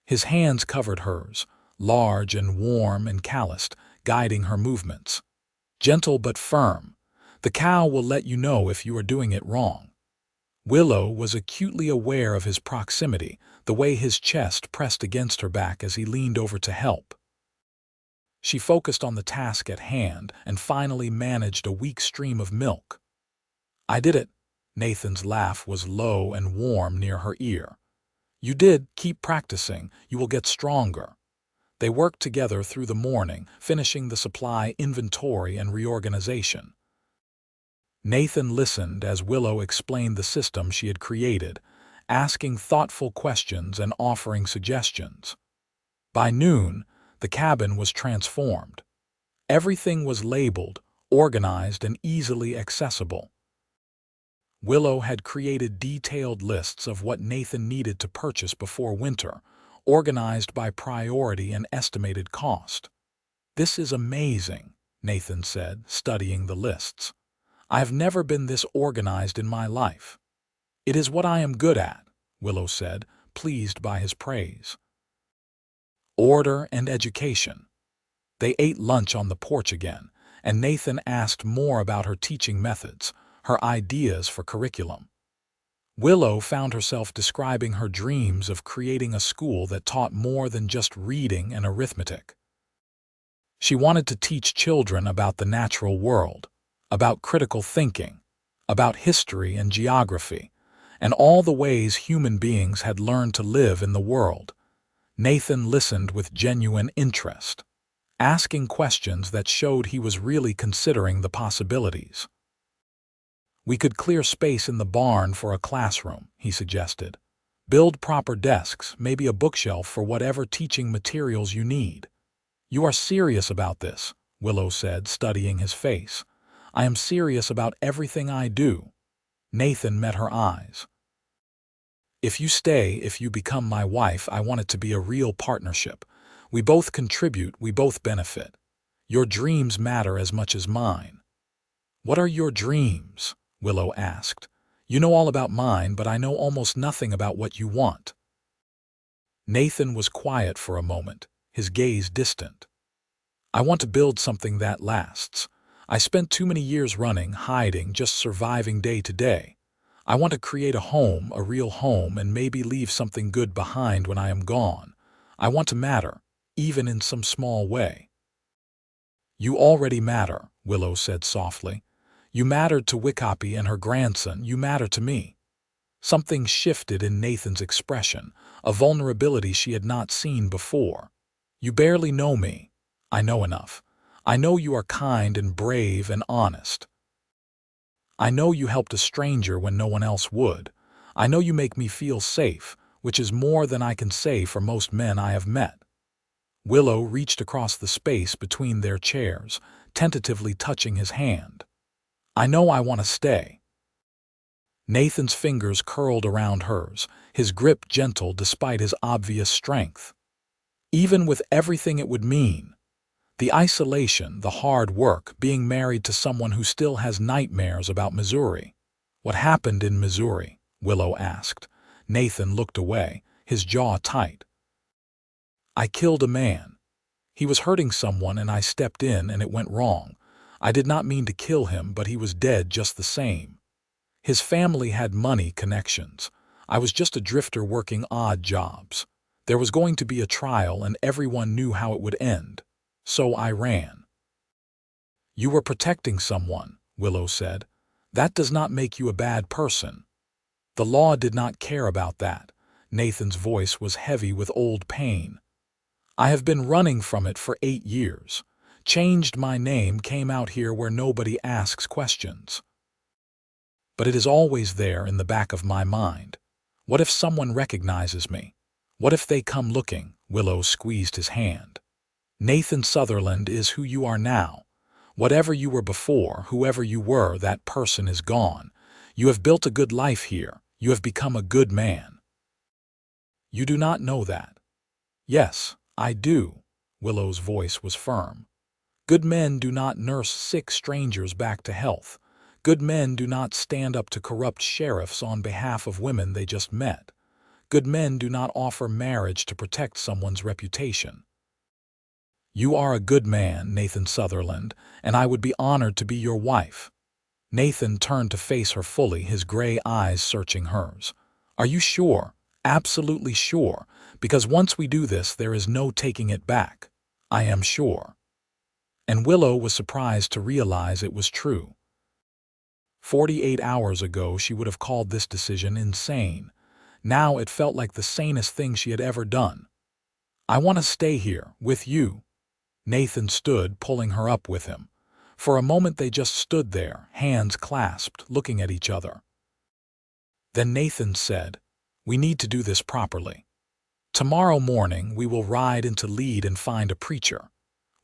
His hands covered hers, large and warm and calloused, guiding her movements. Gentle but firm. The cow will let you know if you are doing it wrong. Willow was acutely aware of his proximity, the way his chest pressed against her back as he leaned over to help. She focused on the task at hand and finally managed a weak stream of milk. "I did it." Nathan's laugh was low and warm near her ear. "You did. Keep practicing. You will get stronger." They worked together through the morning, finishing the supply inventory and reorganization. Nathan listened as Willow explained the system she had created, asking thoughtful questions and offering suggestions. By noon, the cabin was transformed. Everything was labeled, organized, and easily accessible. Willow had created detailed lists of what Nathan needed to purchase before winter, organized by priority and estimated cost. "This is amazing," Nathan said, studying the lists. "I have never been this organized in my life." "It is what I am good at," Willow said, pleased by his praise. Order and education. They ate lunch on the porch again, and Nathan asked more about her teaching methods, her ideas for curriculum. Willow found herself describing her dreams of creating a school that taught more than just reading and arithmetic. She wanted to teach children about the natural world, about critical thinking, about history and geography, and all the ways human beings had learned to live in the world. Nathan listened with genuine interest, asking questions that showed he was really considering the possibilities. "We could clear space in the barn for a classroom," he suggested. "Build proper desks, maybe a bookshelf for whatever teaching materials you need." "You are serious about this," Willow said, studying his face. "I am serious about everything I do." Nathan met her eyes. If you become my wife, I want it to be a real partnership. We both contribute, we both benefit. Your dreams matter as much as mine." "What are your dreams?" Willow asked. "You know all about mine, but I know almost nothing about what you want." Nathan was quiet for a moment, his gaze distant. "I want to build something that lasts. I spent too many years running, hiding, just surviving day to day. I want to create a home, a real home, and maybe leave something good behind when I am gone. I want to matter, even in some small way." "You already matter," Willow said softly. "You mattered to Wickopi and her grandson. You matter to me." Something shifted in Nathan's expression, a vulnerability she had not seen before. "You barely know me. I know enough. I know you are kind and brave and honest. I know you helped a stranger when no one else would. I know you make me feel safe, which is more than I can say for most men I have met." Willow reached across the space between their chairs, tentatively touching his hand. I know I want to stay. Nathan's fingers curled around hers, his grip gentle despite his obvious strength. Even with everything it would mean, the isolation, the hard work, being married to someone who still has nightmares about Missouri. What happened in Missouri? Willow asked. Nathan looked away, his jaw tight. I killed a man. He was hurting someone and I stepped in and it went wrong. I did not mean to kill him, but he was dead just the same. His family had money connections. I was just a drifter working odd jobs. There was going to be a trial and everyone knew how it would end. So I ran. You were protecting someone, Willow said. That does not make you a bad person. The law did not care about that. Nathan's voice was heavy with old pain. I have been running from it for 8 years. Changed my name, came out here where nobody asks questions. But it is always there in the back of my mind. What if someone recognizes me? What if they come looking? Willow squeezed his hand. Nathan Sutherland is who you are now. Whatever you were before, whoever you were, that person is gone. You have built a good life here. You have become a good man. You do not know that. Yes, I do. Willow's voice was firm. Good men do not nurse sick strangers back to health. Good men do not stand up to corrupt sheriffs on behalf of women they just met. Good men do not offer marriage to protect someone's reputation. You are a good man, Nathan Sutherland, and I would be honored to be your wife. Nathan turned to face her fully, his gray eyes searching hers. Are you sure? Absolutely sure, because once we do this, there is no taking it back. I am sure. And Willow was surprised to realize it was true. 48 hours ago, she would have called this decision insane. Now it felt like the sanest thing she had ever done. I want to stay here, with you. Nathan stood, pulling her up with him. For a moment they just stood there, hands clasped, looking at each other. Then Nathan said, we need to do this properly. Tomorrow morning we will ride into Lead and find a preacher.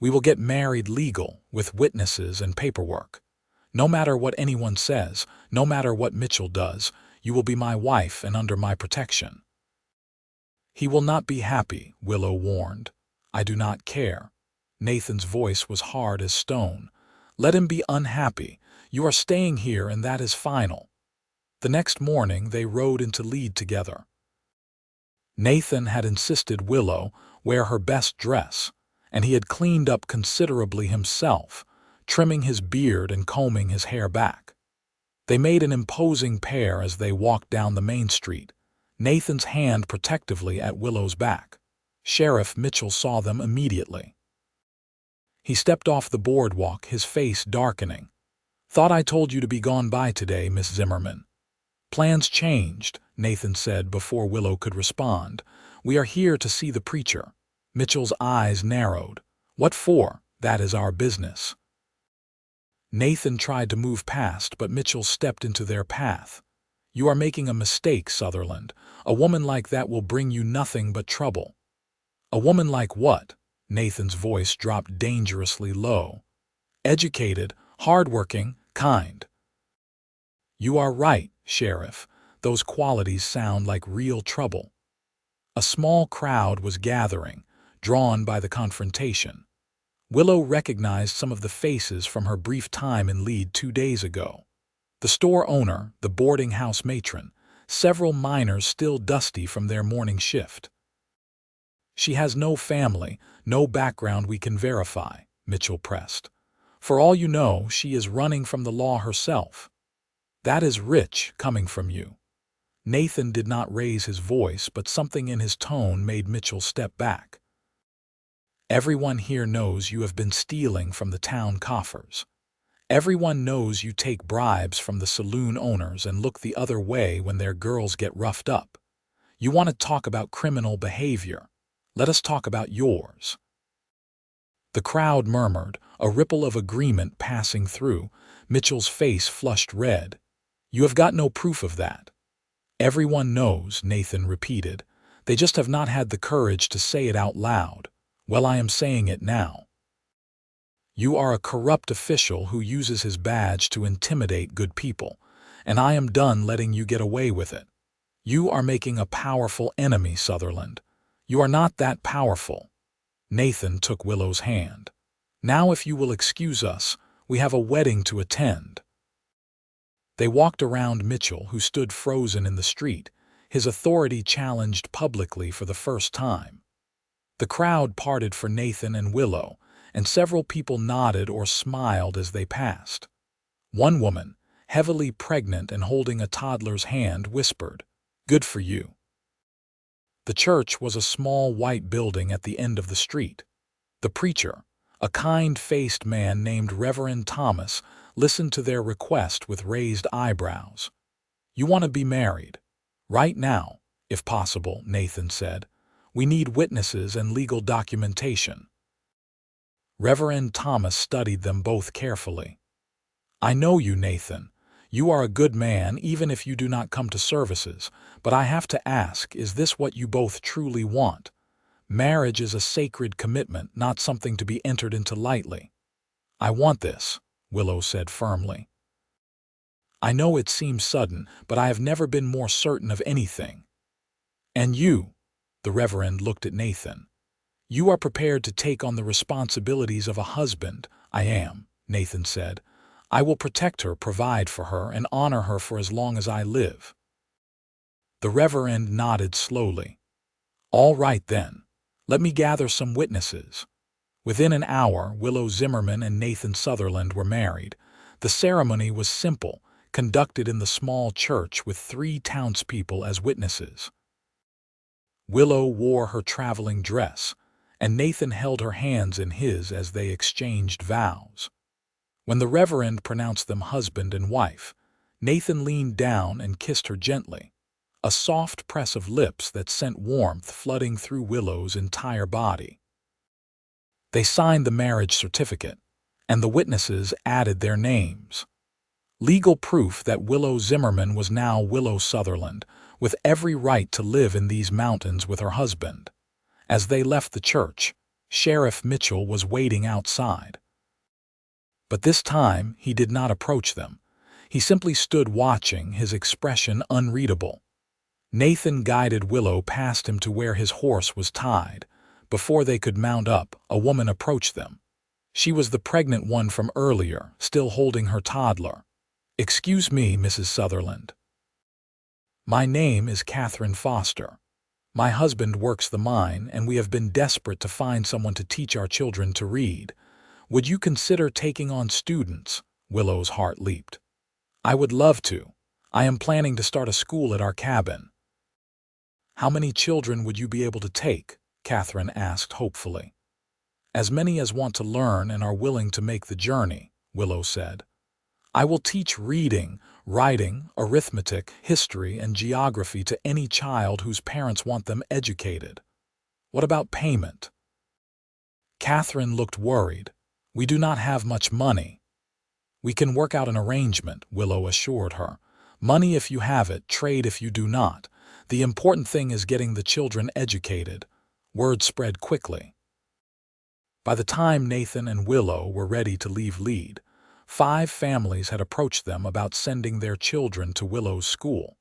We will get married legal, with witnesses and paperwork. No matter what anyone says, no matter what Mitchell does, you will be my wife and under my protection. He will not be happy, Willow warned. I do not care. Nathan's voice was hard as stone. Let him be unhappy. You are staying here and that is final. The next morning they rode into Lead together. Nathan had insisted Willow wear her best dress, and he had cleaned up considerably himself, trimming his beard and combing his hair back. They made an imposing pair as they walked down the main street, Nathan's hand protectively at Willow's back. Sheriff Mitchell saw them immediately. He stepped off the boardwalk, his face darkening. Thought I told you to be gone by today, Miss Zimmerman. Plans changed, Nathan said before Willow could respond. We are here to see the preacher. Mitchell's eyes narrowed. What for? That is our business. Nathan tried to move past, but Mitchell stepped into their path. You are making a mistake, Sutherland. A woman like that will bring you nothing but trouble. A woman like what? Nathan's voice dropped dangerously low. Educated, hardworking, kind. You are right, Sheriff. Those qualities sound like real trouble. A small crowd was gathering, drawn by the confrontation. Willow recognized some of the faces from her brief time in Lead 2 days ago. The store owner, the boarding house matron, several miners still dusty from their morning shift. She has no family, no background we can verify, Mitchell pressed. For all you know, she is running from the law herself. That is rich coming from you. Nathan did not raise his voice, but something in his tone made Mitchell step back. Everyone here knows you have been stealing from the town coffers. Everyone knows you take bribes from the saloon owners and look the other way when their girls get roughed up. You want to talk about criminal behavior. Let us talk about yours. The crowd murmured, a ripple of agreement passing through. Mitchell's face flushed red. You have got no proof of that. Everyone knows, Nathan repeated. They just have not had the courage to say it out loud. Well, I am saying it now. You are a corrupt official who uses his badge to intimidate good people, and I am done letting you get away with it. You are making a powerful enemy, Sutherland. You are not that powerful. Nathan took Willow's hand. Now, if you will excuse us, we have a wedding to attend. They walked around Mitchell, who stood frozen in the street, his authority challenged publicly for the first time. The crowd parted for Nathan and Willow, and several people nodded or smiled as they passed. One woman, heavily pregnant and holding a toddler's hand, whispered, "Good for you." The church was a small white building at the end of the street. The preacher, a kind-faced man named Reverend Thomas, listened to their request with raised eyebrows. "You want to be married? Right now, if possible," Nathan said. "We need witnesses and legal documentation." Reverend Thomas studied them both carefully. "I know you, Nathan. You are a good man even if you do not come to services, but I have to ask, is this what you both truly want? Marriage is a sacred commitment, not something to be entered into lightly." "I want this," Willow said firmly. "I know it seems sudden, but I have never been more certain of anything." "And you?" The Reverend looked at Nathan. "You are prepared to take on the responsibilities of a husband?" "I am," Nathan said. "I will protect her, provide for her, and honor her for as long as I live." The Reverend nodded slowly. "All right then. Let me gather some witnesses." Within an hour, Willow Zimmerman and Nathan Sutherland were married. The ceremony was simple, conducted in the small church with 3 townspeople as witnesses. Willow wore her traveling dress, and Nathan held her hands in his as they exchanged vows. When the Reverend pronounced them husband and wife, Nathan leaned down and kissed her gently, a soft press of lips that sent warmth flooding through Willow's entire body. They signed the marriage certificate, and the witnesses added their names. Legal proof that Willow Zimmerman was now Willow Sutherland, with every right to live in these mountains with her husband. As they left the church, Sheriff Mitchell was waiting outside. But this time he did not approach them. He simply stood watching, his expression unreadable. Nathan guided Willow past him to where his horse was tied. Before they could mount up, a woman approached them. She was the pregnant one from earlier, still holding her toddler. "Excuse me, Mrs. Sutherland. My name is Catherine Foster. My husband works the mine, and we have been desperate to find someone to teach our children to read. Would you consider taking on students?" Willow's heart leaped. "I would love to. I am planning to start a school at our cabin." "How many children would you be able to take?" Catherine asked hopefully. "As many as want to learn and are willing to make the journey," Willow said. "I will teach reading, writing, arithmetic, history, and geography to any child whose parents want them educated." "What about payment?" Catherine looked worried. "We do not have much money." "We can work out an arrangement," Willow assured her. "Money if you have it, trade if you do not. The important thing is getting the children educated." Word spread quickly. By the time Nathan and Willow were ready to leave Lead, 5 families had approached them about sending their children to Willow's school.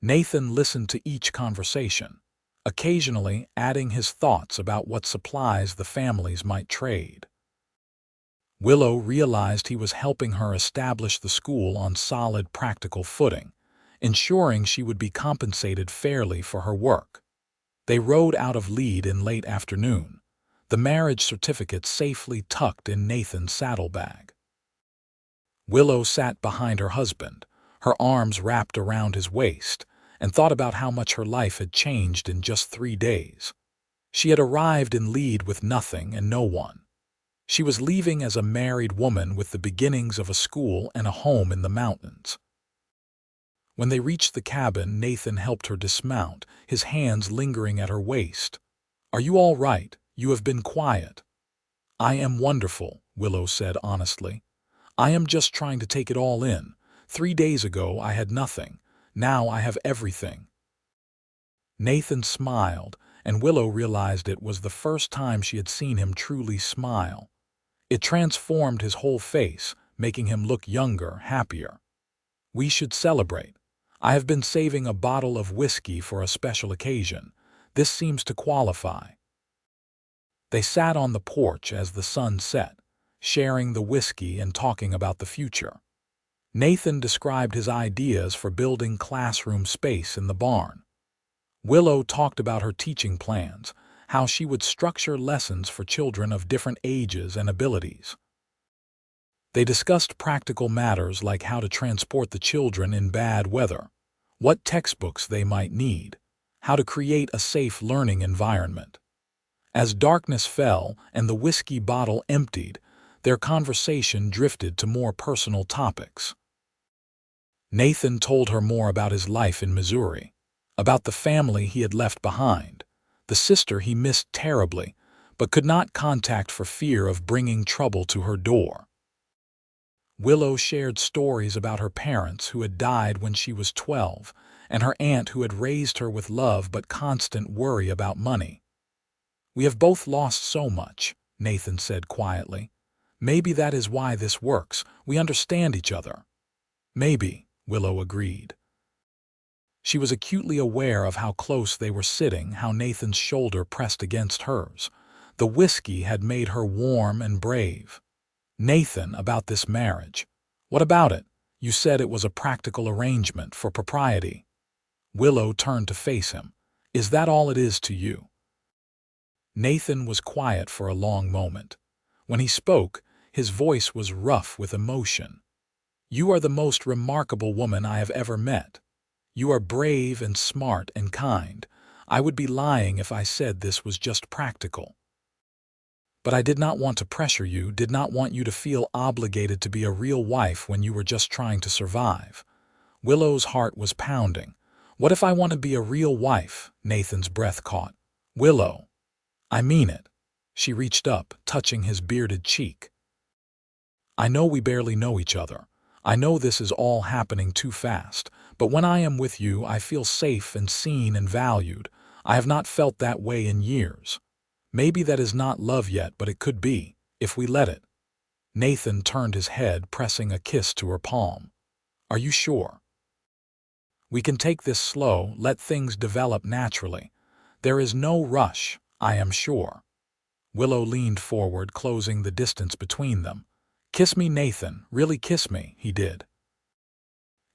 Nathan listened to each conversation, occasionally adding his thoughts about what supplies the families might trade. Willow realized he was helping her establish the school on solid practical footing, ensuring she would be compensated fairly for her work. They rode out of Lead in late afternoon, the marriage certificate safely tucked in Nathan's saddlebag. Willow sat behind her husband, her arms wrapped around his waist, and thought about how much her life had changed in just 3 days. She had arrived in Lead with nothing and no one. She was leaving as a married woman with the beginnings of a school and a home in the mountains. When they reached the cabin, Nathan helped her dismount, his hands lingering at her waist. "Are you all right? You have been quiet." "I am wonderful," Willow said honestly. "I am just trying to take it all in. 3 days ago I had nothing. Now I have everything." Nathan smiled, and Willow realized it was the first time she had seen him truly smile. It transformed his whole face, making him look younger, happier. "We should celebrate. I have been saving a bottle of whiskey for a special occasion. This seems to qualify." They sat on the porch as the sun set, sharing the whiskey and talking about the future. Nathan described his ideas for building classroom space in the barn. Willow talked about her teaching plans, how she would structure lessons for children of different ages and abilities. They discussed practical matters like how to transport the children in bad weather, what textbooks they might need, how to create a safe learning environment. As darkness fell and the whiskey bottle emptied, their conversation drifted to more personal topics. Nathan told her more about his life in Missouri, about the family he had left behind, the sister he missed terribly, but could not contact for fear of bringing trouble to her door. Willow shared stories about her parents who had died when she was 12, and her aunt who had raised her with love but constant worry about money. "We have both lost so much," Nathan said quietly. "Maybe that is why this works. We understand each other." "Maybe," Willow agreed. She was acutely aware of how close they were sitting, how Nathan's shoulder pressed against hers. The whiskey had made her warm and brave. "Nathan, about this marriage. What about it? You said it was a practical arrangement for propriety." Willow turned to face him. "Is that all it is to you?" Nathan was quiet for a long moment. When he spoke, his voice was rough with emotion. "You are the most remarkable woman I have ever met. You are brave and smart and kind. I would be lying if I said this was just practical. But I did not want to pressure you, did not want you to feel obligated to be a real wife when you were just trying to survive." Willow's heart was pounding. "What if I want to be a real wife?" Nathan's breath caught. "Willow, I mean it." She reached up, touching his bearded cheek. "I know we barely know each other. I know this is all happening too fast, but when I am with you, I feel safe and seen and valued. I have not felt that way in years. Maybe that is not love yet, but it could be, if we let it." Nathan turned his head, pressing a kiss to her palm. "Are you sure? We can take this slow, let things develop naturally. There is no rush, I am sure." Willow leaned forward, closing the distance between them. "Kiss me, Nathan, really kiss me," he did.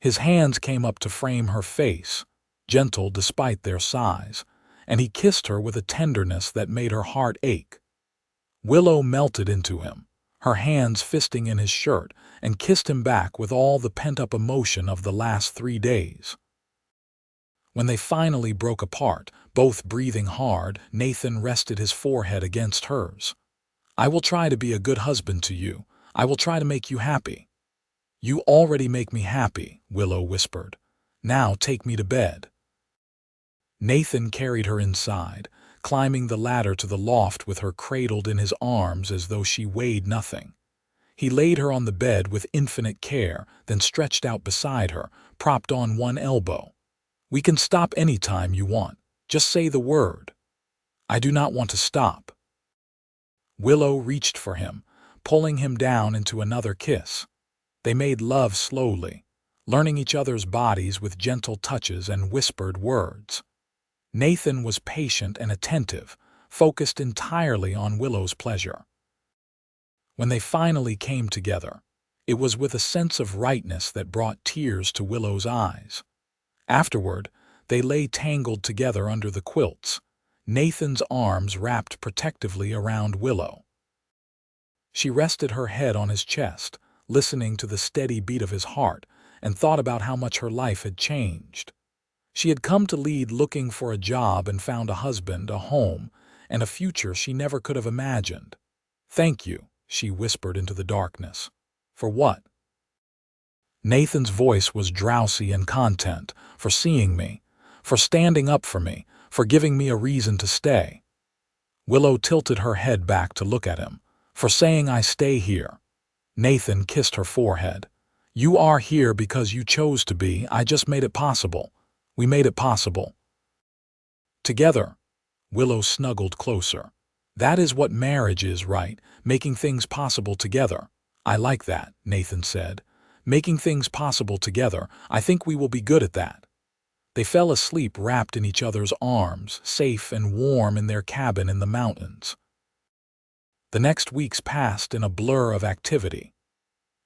His hands came up to frame her face, gentle despite their size, and he kissed her with a tenderness that made her heart ache. Willow melted into him, her hands fisting in his shirt, and kissed him back with all the pent-up emotion of the last 3 days. When they finally broke apart, both breathing hard, Nathan rested his forehead against hers. "I will try to be a good husband to you. I will try to make you happy." "You already make me happy," Willow whispered. "Now take me to bed." Nathan carried her inside, climbing the ladder to the loft with her cradled in his arms as though she weighed nothing. He laid her on the bed with infinite care, then stretched out beside her, propped on one elbow. "We can stop any time you want. Just say the word." "I do not want to stop." Willow reached for him, pulling him down into another kiss. They made love slowly, learning each other's bodies with gentle touches and whispered words. Nathan was patient and attentive, focused entirely on Willow's pleasure. When they finally came together, it was with a sense of rightness that brought tears to Willow's eyes. Afterward, they lay tangled together under the quilts, Nathan's arms wrapped protectively around Willow. She rested her head on his chest, listening to the steady beat of his heart, and thought about how much her life had changed. She had come to lead looking for a job and found a husband, a home, and a future she never could have imagined. "Thank you," she whispered into the darkness. "For what?" Nathan's voice was drowsy and content. "For seeing me, for standing up for me, for giving me a reason to stay." Willow tilted her head back to look at him. "For saying I stay here." Nathan kissed her forehead. "You are here because you chose to be. I just made it possible. We made it possible. Together." Willow snuggled closer. That is what marriage is, right? Making things possible together. I like that, Nathan said. Making things possible together. I think we will be good at that. They fell asleep wrapped in each other's arms, safe and warm in their cabin in the mountains. The next weeks passed in a blur of activity.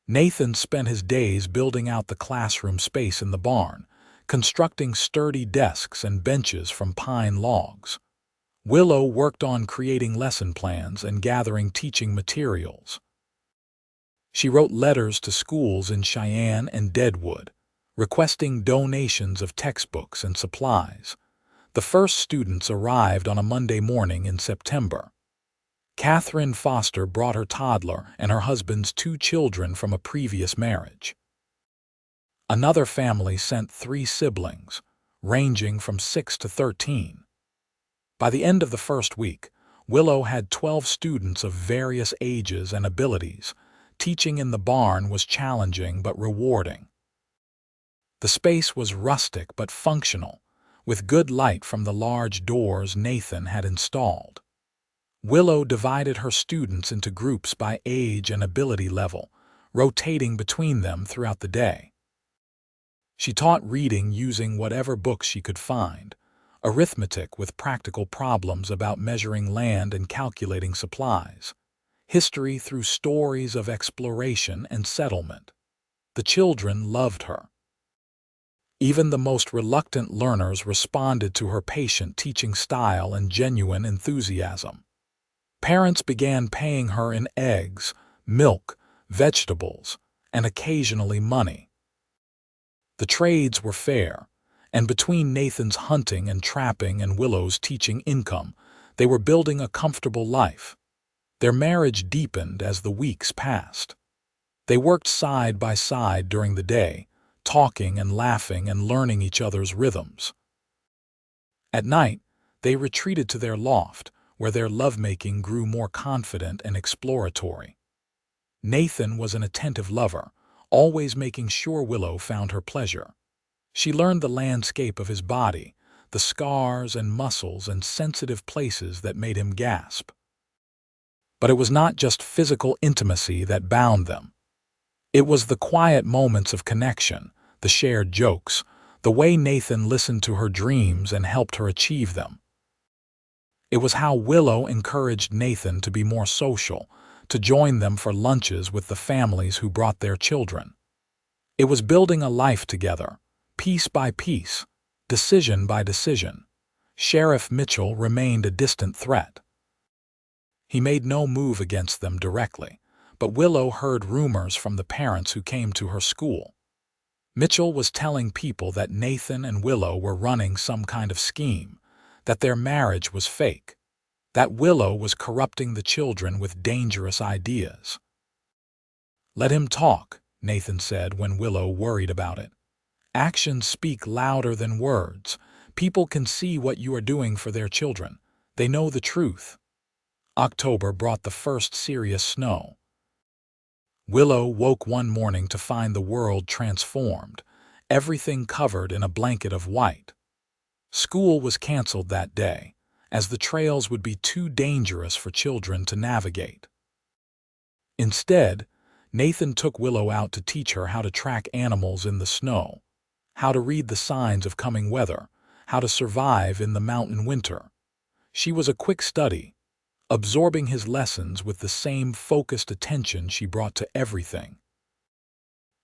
Nathan spent his days building out the classroom space in the barn, constructing sturdy desks and benches from pine logs. Willow worked on creating lesson plans and gathering teaching materials. She wrote letters to schools in Cheyenne and Deadwood, requesting donations of textbooks and supplies. The first students arrived on a Monday morning in September. Catherine Foster brought her toddler and her husband's 2 children from a previous marriage. Another family sent 3 siblings, ranging from 6 to 13. By the end of the first week, Willow had 12 students of various ages and abilities. Teaching in the barn was challenging but rewarding. The space was rustic but functional, with good light from the large doors Nathan had installed. Willow divided her students into groups by age and ability level, rotating between them throughout the day. She taught reading using whatever books she could find, arithmetic with practical problems about measuring land and calculating supplies, history through stories of exploration and settlement. The children loved her. Even the most reluctant learners responded to her patient teaching style and genuine enthusiasm. Parents began paying her in eggs, milk, vegetables, and occasionally money. The trades were fair, and between Nathan's hunting and trapping and Willow's teaching income, they were building a comfortable life. Their marriage deepened as the weeks passed. They worked side by side during the day, talking and laughing and learning each other's rhythms. At night, they retreated to their loft, where their lovemaking grew more confident and exploratory. Nathan was an attentive lover, always making sure Willow found her pleasure. She learned the landscape of his body, the scars and muscles and sensitive places that made him gasp. But it was not just physical intimacy that bound them. It was the quiet moments of connection, the shared jokes, the way Nathan listened to her dreams and helped her achieve them. It was how Willow encouraged Nathan to be more social, to join them for lunches with the families who brought their children. It was building a life together, piece by piece, decision by decision. Sheriff Mitchell remained a distant threat. He made no move against them directly, but Willow heard rumors from the parents who came to her school. Mitchell was telling people that Nathan and Willow were running some kind of scheme, that their marriage was fake, that Willow was corrupting the children with dangerous ideas. "Let him talk," Nathan said when Willow worried about it. "Actions speak louder than words. People can see what you are doing for their children. They know the truth." October brought the first serious snow. Willow woke one morning to find the world transformed, everything covered in a blanket of white. School was canceled that day, as the trails would be too dangerous for children to navigate. Instead, Nathan took Willow out to teach her how to track animals in the snow, how to read the signs of coming weather, how to survive in the mountain winter. She was a quick study, absorbing his lessons with the same focused attention she brought to everything.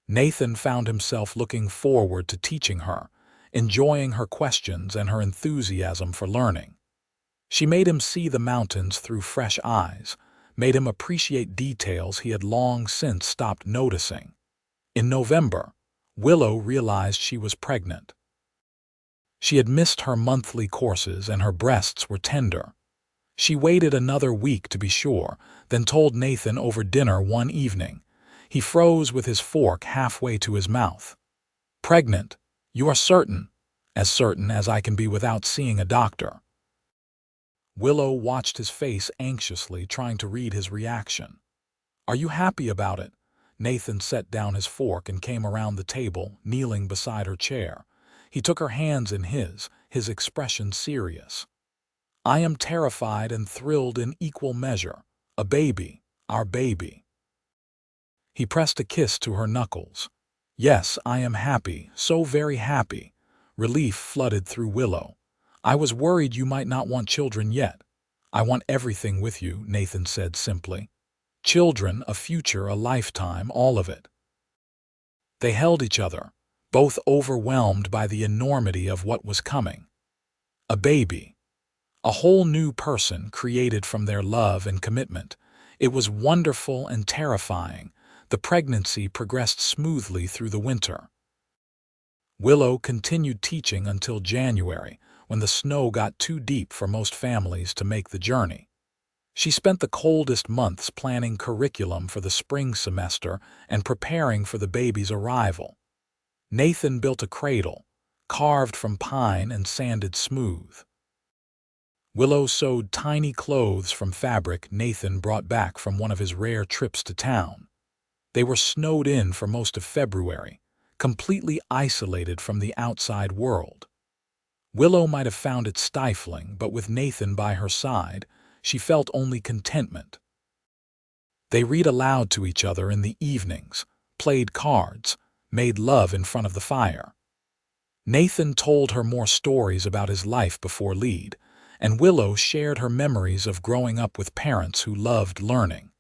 Nathan found himself looking forward to teaching her, enjoying her questions and her enthusiasm for learning. She made him see the mountains through fresh eyes, made him appreciate details he had long since stopped noticing. In November, Willow realized she was pregnant. She had missed her monthly courses and her breasts were tender. She waited another week to be sure, then told Nathan over dinner one evening. He froze with his fork halfway to his mouth. "Pregnant? You are certain?" "As certain as I can be without seeing a doctor." Willow watched his face anxiously, trying to read his reaction. "Are you happy about it?" Nathan set down his fork and came around the table, kneeling beside her chair. He took her hands in his expression serious. I am terrified and thrilled in equal measure. A baby, our baby." He pressed a kiss to her knuckles. "Yes, I am happy, so very happy." Relief flooded through Willow. "I was worried you might not want children yet." "I want everything with you," Nathan said simply. "Children, a future, a lifetime, all of it." They held each other, both overwhelmed by the enormity of what was coming. A baby. A whole new person created from their love and commitment. It was wonderful and terrifying. The pregnancy progressed smoothly through the winter. Willow continued teaching until January, when the snow got too deep for most families to make the journey. She spent the coldest months planning curriculum for the spring semester and preparing for the baby's arrival. Nathan built a cradle, carved from pine and sanded smooth. Willow sewed tiny clothes from fabric Nathan brought back from one of his rare trips to town. They were snowed in for most of February, completely isolated from the outside world. Willow might have found it stifling, but with Nathan by her side, she felt only contentment. They read aloud to each other in the evenings, played cards, made love in front of the fire. Nathan told her more stories about his life before lead, and Willow shared her memories of growing up with parents who loved learning.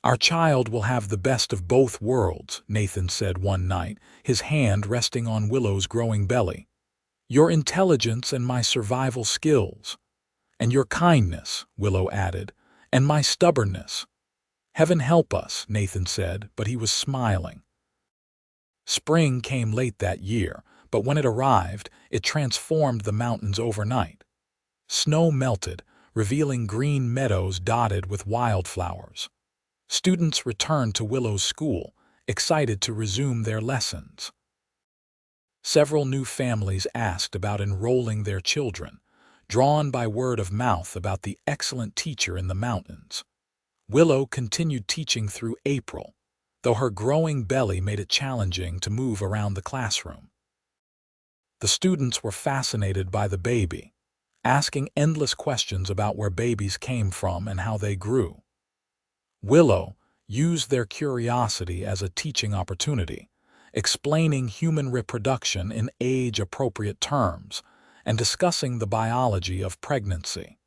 "Our child will have the best of both worlds," Nathan said one night, his hand resting on Willow's growing belly. "Your intelligence and my survival skills." "And your kindness," Willow added, "and my stubbornness." "Heaven help us," Nathan said, but he was smiling. Spring came late that year, but when it arrived, it transformed the mountains overnight. Snow melted, revealing green meadows dotted with wildflowers. Students returned to Willow's school, excited to resume their lessons. Several new families asked about enrolling their children, drawn by word of mouth about the excellent teacher in the mountains. Willow continued teaching through April, though her growing belly made it challenging to move around the classroom. The students were fascinated by the baby, asking endless questions about where babies came from and how they grew. Willow used their curiosity as a teaching opportunity, explaining human reproduction in age-appropriate terms and discussing the biology of pregnancy.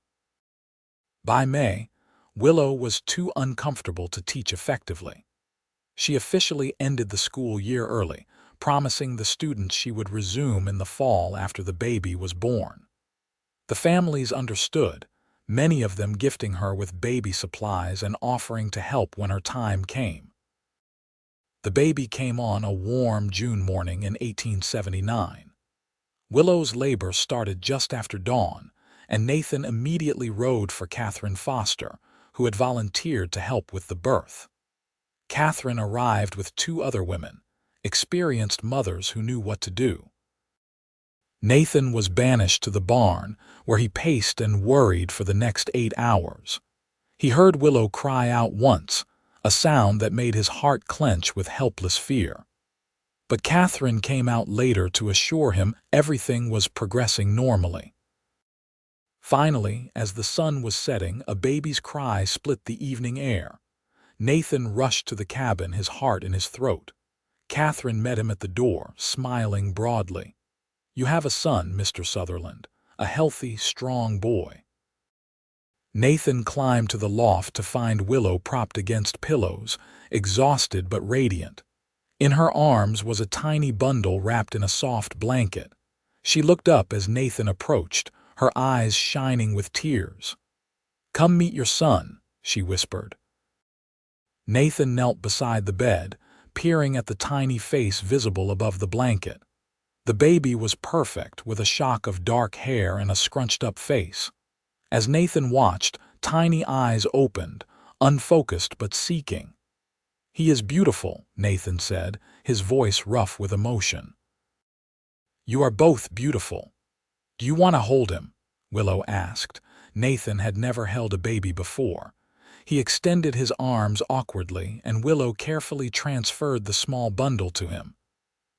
By May, Willow was too uncomfortable to teach effectively. She officially ended the school year early, promising the students she would resume in the fall after the baby was born. The families understood, many of them gifting her with baby supplies and offering to help when her time came. The baby came on a warm June morning in 1879. Willow's labor started just after dawn, and Nathan immediately rode for Catherine Foster, who had volunteered to help with the birth. Catherine arrived with 2 other women, experienced mothers who knew what to do. Nathan was banished to the barn, where he paced and worried for the next 8 hours. He heard Willow cry out once, a sound that made his heart clench with helpless fear. But Catherine came out later to assure him everything was progressing normally. Finally, as the sun was setting, a baby's cry split the evening air. Nathan rushed to the cabin, his heart in his throat. Catherine met him at the door, smiling broadly. "You have a son, Mr. Sutherland, a healthy, strong boy." Nathan climbed to the loft to find Willow propped against pillows, exhausted but radiant. In her arms was a tiny bundle wrapped in a soft blanket. She looked up as Nathan approached, her eyes shining with tears. "Come meet your son," she whispered. Nathan knelt beside the bed, peering at the tiny face visible above the blanket. The baby was perfect, with a shock of dark hair and a scrunched-up face. As Nathan watched, tiny eyes opened, unfocused but seeking. "He is beautiful," Nathan said, his voice rough with emotion. "You are both beautiful." "Do you want to hold him?" Willow asked. Nathan had never held a baby before. He extended his arms awkwardly, and Willow carefully transferred the small bundle to him.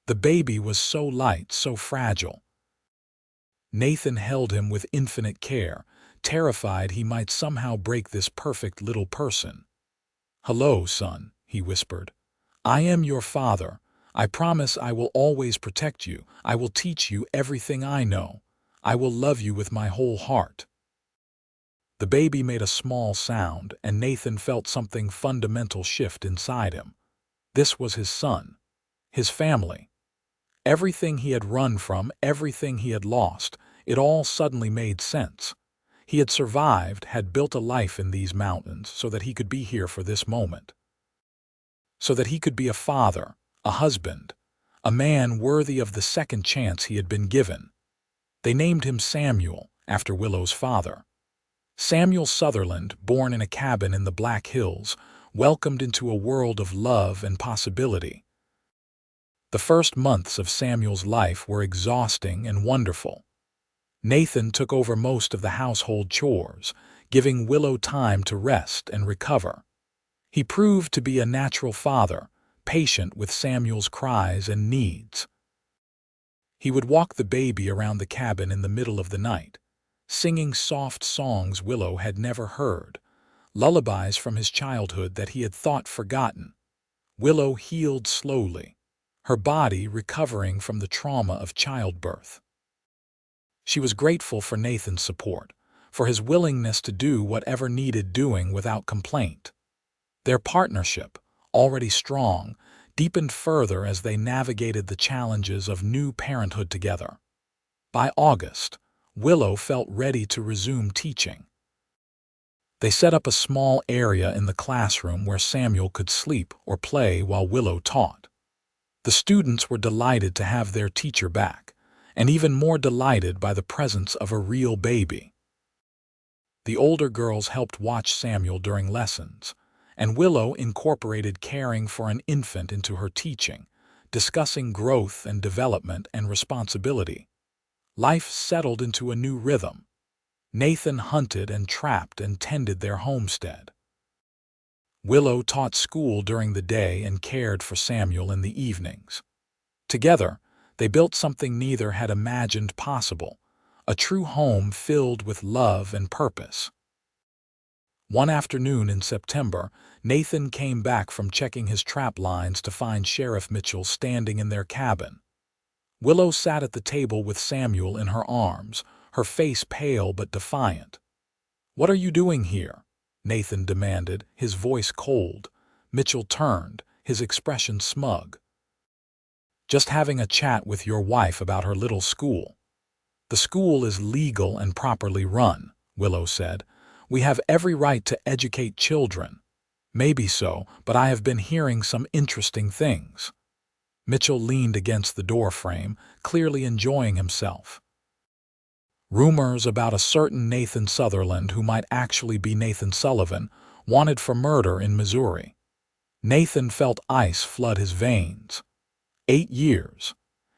The baby was so light, so fragile. Nathan held him with infinite care, terrified he might somehow break this perfect little person. "Hello, son," he whispered. "I am your father. I promise I will always protect you. I will teach you everything I know. I will love you with my whole heart." The baby made a small sound, and Nathan felt something fundamental shift inside him. This was his son, his family. Everything he had run from, everything he had lost, it all suddenly made sense. He had survived, had built a life in these mountains so that he could be here for this moment. So that he could be a father, a husband, a man worthy of the second chance he had been given. They named him Samuel, after Willow's father. Samuel Sutherland, born in a cabin in the Black Hills, welcomed into a world of love and possibility. The first months of Samuel's life were exhausting and wonderful. Nathan took over most of the household chores, giving Willow time to rest and recover. He proved to be a natural father, patient with Samuel's cries and needs. He would walk the baby around the cabin in the middle of the night, singing soft songs Willow had never heard, lullabies from his childhood that he had thought forgotten. Willow healed slowly, her body recovering from the trauma of childbirth. She was grateful for Nathan's support, for his willingness to do whatever needed doing without complaint. Their partnership, already strong, deepened further as they navigated the challenges of new parenthood together. By August, Willow felt ready to resume teaching. They set up a small area in the classroom where Samuel could sleep or play while Willow taught. The students were delighted to have their teacher back, and even more delighted by the presence of a real baby. The older girls helped watch Samuel during lessons, and Willow incorporated caring for an infant into her teaching, discussing growth and development and responsibility. Life settled into a new rhythm. Nathan hunted and trapped and tended their homestead. Willow taught school during the day and cared for Samuel in the evenings. Together, they built something neither had imagined possible, a true home filled with love and purpose. One afternoon in September, Nathan came back from checking his trap lines to find Sheriff Mitchell standing in their cabin. Willow sat at the table with Samuel in her arms, her face pale but defiant. "What are you doing here?" Nathan demanded, his voice cold. Mitchell turned, his expression smug. "Just having a chat with your wife about her little school." "The school is legal and properly run," Willow said. "We have every right to educate children." "Maybe so, but I have been hearing some interesting things." Mitchell leaned against the doorframe, clearly enjoying himself. "Rumors about a certain Nathan Sutherland, who might actually be Nathan Sullivan, wanted for murder in Missouri." Nathan felt ice flood his veins. 8 years.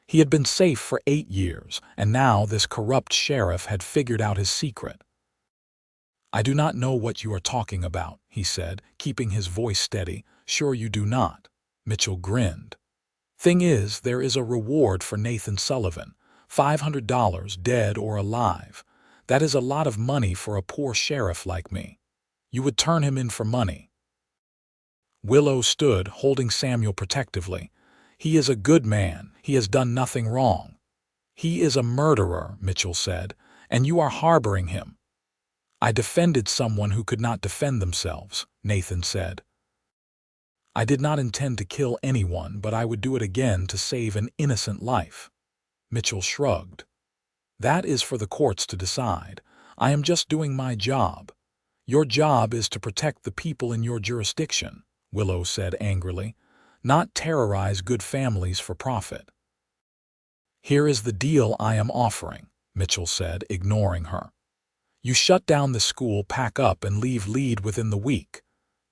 He had been safe for 8 years, and now this corrupt sheriff had figured out his secret. "I do not know what you are talking about," he said, keeping his voice steady. "Sure you do not." Mitchell grinned. "Thing is, there is a reward for Nathan Sullivan, $500, dead or alive. That is a lot of money for a poor sheriff like me. You would turn him in for money." Willow stood, holding Samuel protectively. "He is a good man. He has done nothing wrong." "He is a murderer," Mitchell said, "and you are harboring him." "I defended someone who could not defend themselves," Nathan said. "I did not intend to kill anyone, but I would do it again to save an innocent life." Mitchell shrugged. "That is for the courts to decide. I am just doing my job." "Your job is to protect the people in your jurisdiction," Willow said angrily, "not terrorize good families for profit." "Here is the deal I am offering," Mitchell said, ignoring her. "You shut down the school, pack up, and leave Lead within the week.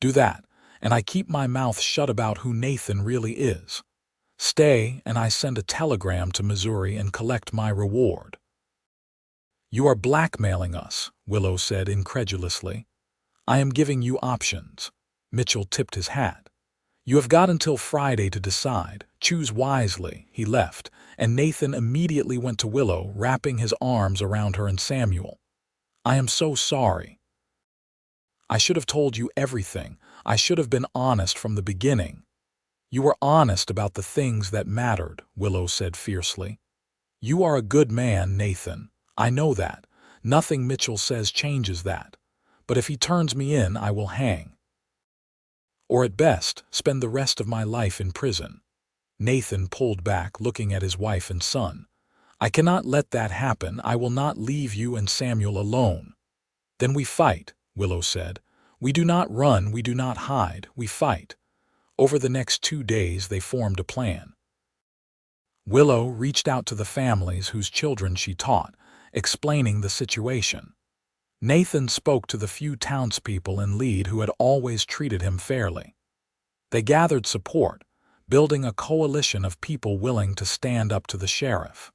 Do that, and I keep my mouth shut about who Nathan really is. Stay, and I send a telegram to Missouri and collect my reward." "You are blackmailing us," Willow said incredulously. "I am giving you options." Mitchell tipped his hat. "You have got until Friday to decide. Choose wisely." He left, and Nathan immediately went to Willow, wrapping his arms around her and Samuel. "I am so sorry. I should have told you everything. I should have been honest from the beginning." "You were honest about the things that mattered," Willow said fiercely. "You are a good man, Nathan. I know that. Nothing Mitchell says changes that. But if he turns me in, I will hang. Or at best, spend the rest of my life in prison." Nathan pulled back, looking at his wife and son. "I cannot let that happen. I will not leave you and Samuel alone." "Then we fight," Willow said. "We do not run, we do not hide, we fight." Over the next 2 days they formed a plan. Willow reached out to the families whose children she taught, explaining the situation. Nathan spoke to the few townspeople in Lead who had always treated him fairly. They gathered support, building a coalition of people willing to stand up to the sheriff.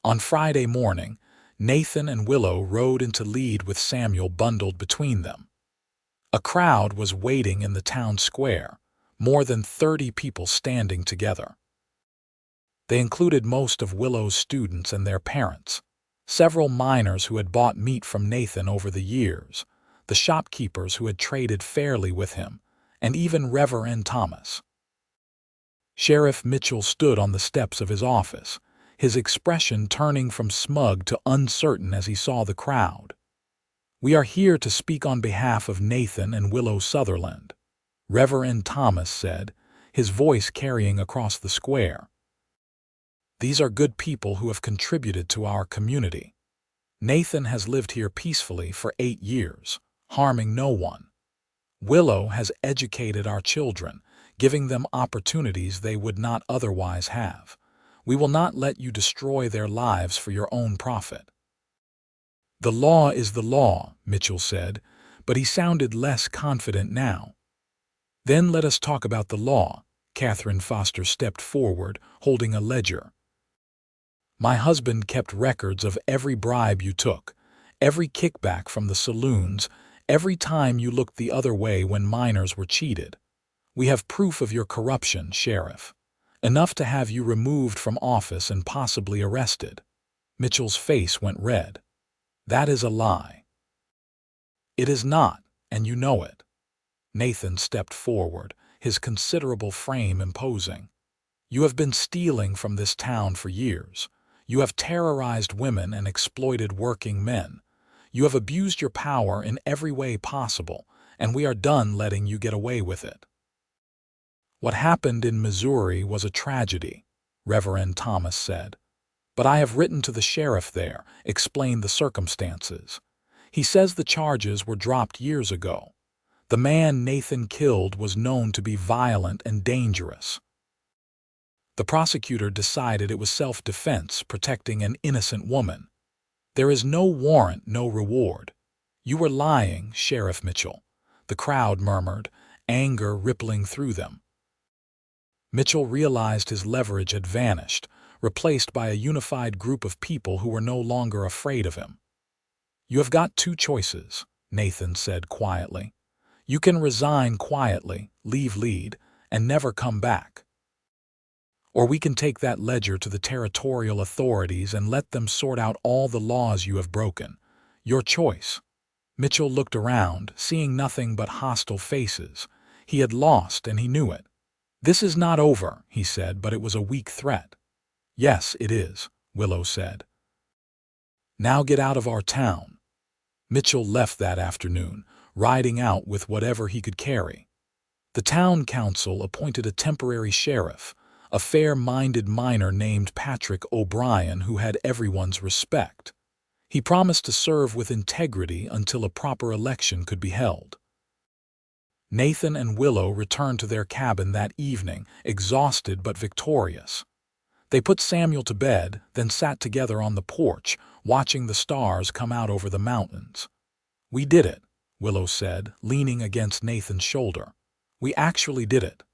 On Friday morning, Nathan and Willow rode into Lead with Samuel bundled between them. A crowd was waiting in the town square, more than 30 people standing together. They included most of Willow's students and their parents, several miners who had bought meat from Nathan over the years, the shopkeepers who had traded fairly with him, and even Reverend Thomas. Sheriff Mitchell stood on the steps of his office, his expression turning from smug to uncertain as he saw the crowd. "We are here to speak on behalf of Nathan and Willow Sutherland," Reverend Thomas said, his voice carrying across the square. "These are good people who have contributed to our community. Nathan has lived here peacefully for 8 years, harming no one. Willow has educated our children, giving them opportunities they would not otherwise have. We will not let you destroy their lives for your own profit." "The law is the law," Mitchell said, but he sounded less confident now. "Then let us talk about the law." Catherine Foster stepped forward, holding a ledger. "My husband kept records of every bribe you took, every kickback from the saloons, every time you looked the other way when miners were cheated. We have proof of your corruption, Sheriff. Enough to have you removed from office and possibly arrested." Mitchell's face went red. "That is a lie." "It is not, and you know it." Nathan stepped forward, his considerable frame imposing. "You have been stealing from this town for years. You have terrorized women and exploited working men. You have abused your power in every way possible, and we are done letting you get away with it." "What happened in Missouri was a tragedy," Reverend Thomas said. "But I have written to the sheriff there, explained the circumstances. He says the charges were dropped years ago. The man Nathan killed was known to be violent and dangerous. The prosecutor decided it was self-defense, protecting an innocent woman. There is no warrant, no reward." "You were lying, Sheriff Mitchell," the crowd murmured, anger rippling through them. Mitchell realized his leverage had vanished, replaced by a unified group of people who were no longer afraid of him. "You have got 2 choices," Nathan said quietly. "You can resign quietly, leave Lead, and never come back. Or we can take that ledger to the territorial authorities and let them sort out all the laws you have broken. Your choice." Mitchell looked around, seeing nothing but hostile faces. He had lost, and he knew it. "This is not over," he said, but it was a weak threat. "Yes, it is," Willow said. "Now get out of our town." Mitchell left that afternoon, riding out with whatever he could carry. The town council appointed a temporary sheriff, a fair-minded miner named Patrick O'Brien who had everyone's respect. He promised to serve with integrity until a proper election could be held. Nathan and Willow returned to their cabin that evening, exhausted but victorious. They put Samuel to bed, then sat together on the porch, watching the stars come out over the mountains. "We did it," Willow said, leaning against Nathan's shoulder. "We actually did it."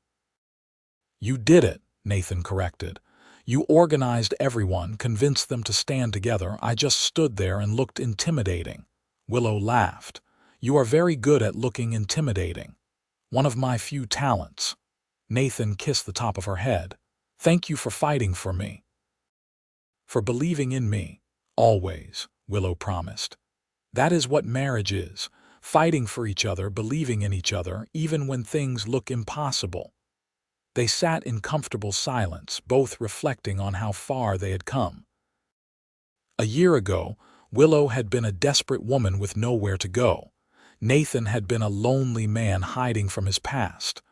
"You did it," Nathan corrected. "You organized everyone, convinced them to stand together. I just stood there and looked intimidating." Willow laughed. "You are very good at looking intimidating. One of my few talents." Nathan kissed the top of her head. Thank you for fighting for me. For believing in me. Always, Willow promised. That is what marriage is, fighting for each other, believing in each other, even when things look impossible. They sat in comfortable silence, both reflecting on how far they had come. A year ago, Willow had been a desperate woman with nowhere to go. Nathan had been a lonely man hiding from his past.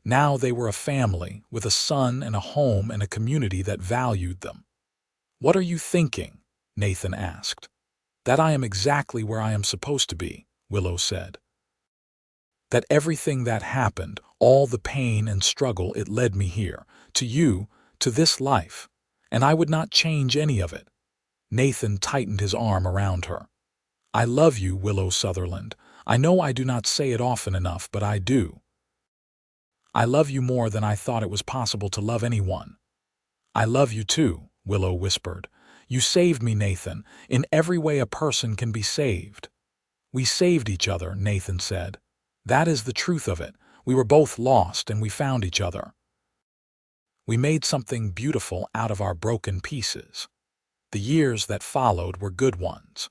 Now they were a family, with a son and a home and a community that valued them. "What are you thinking?" Nathan asked. "That I am exactly where I am supposed to be," Willow said. "That everything that happened, all the pain and struggle, it led me here, to you, to this life, and I would not change any of it." Nathan tightened his arm around her. "I love you, Willow Sutherland. I know I do not say it often enough, but I do. I love you more than I thought it was possible to love anyone." "I love you too," Willow whispered. "You saved me, Nathan, in every way a person can be saved." "We saved each other," Nathan said. "That is the truth of it. We were both lost and we found each other. We made something beautiful out of our broken pieces." The years that followed were good ones.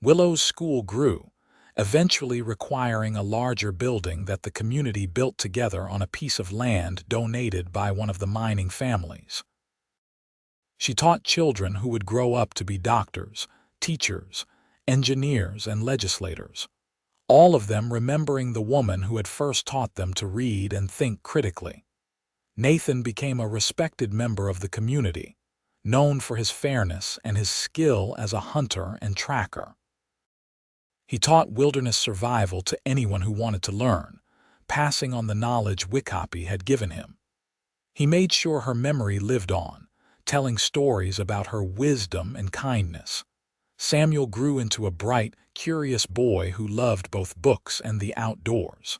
Willow's school grew, eventually requiring a larger building that the community built together on a piece of land donated by one of the mining families. She taught children who would grow up to be doctors, teachers, engineers, and legislators, all of them remembering the woman who had first taught them to read and think critically. Nathan became a respected member of the community, known for his fairness and his skill as a hunter and tracker. He taught wilderness survival to anyone who wanted to learn, passing on the knowledge Wickopi had given him. He made sure her memory lived on, telling stories about her wisdom and kindness. Samuel grew into a bright, curious boy who loved both books and the outdoors.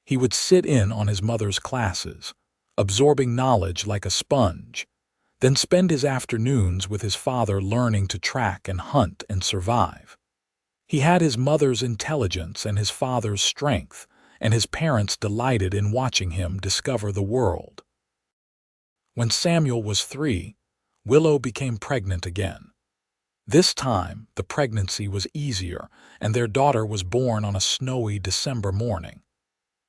He would sit in on his mother's classes, absorbing knowledge like a sponge, then spend his afternoons with his father learning to track and hunt and survive. He had his mother's intelligence and his father's strength, and his parents delighted in watching him discover the world. When Samuel was 3, Willow became pregnant again. This time, the pregnancy was easier, and their daughter was born on a snowy December morning.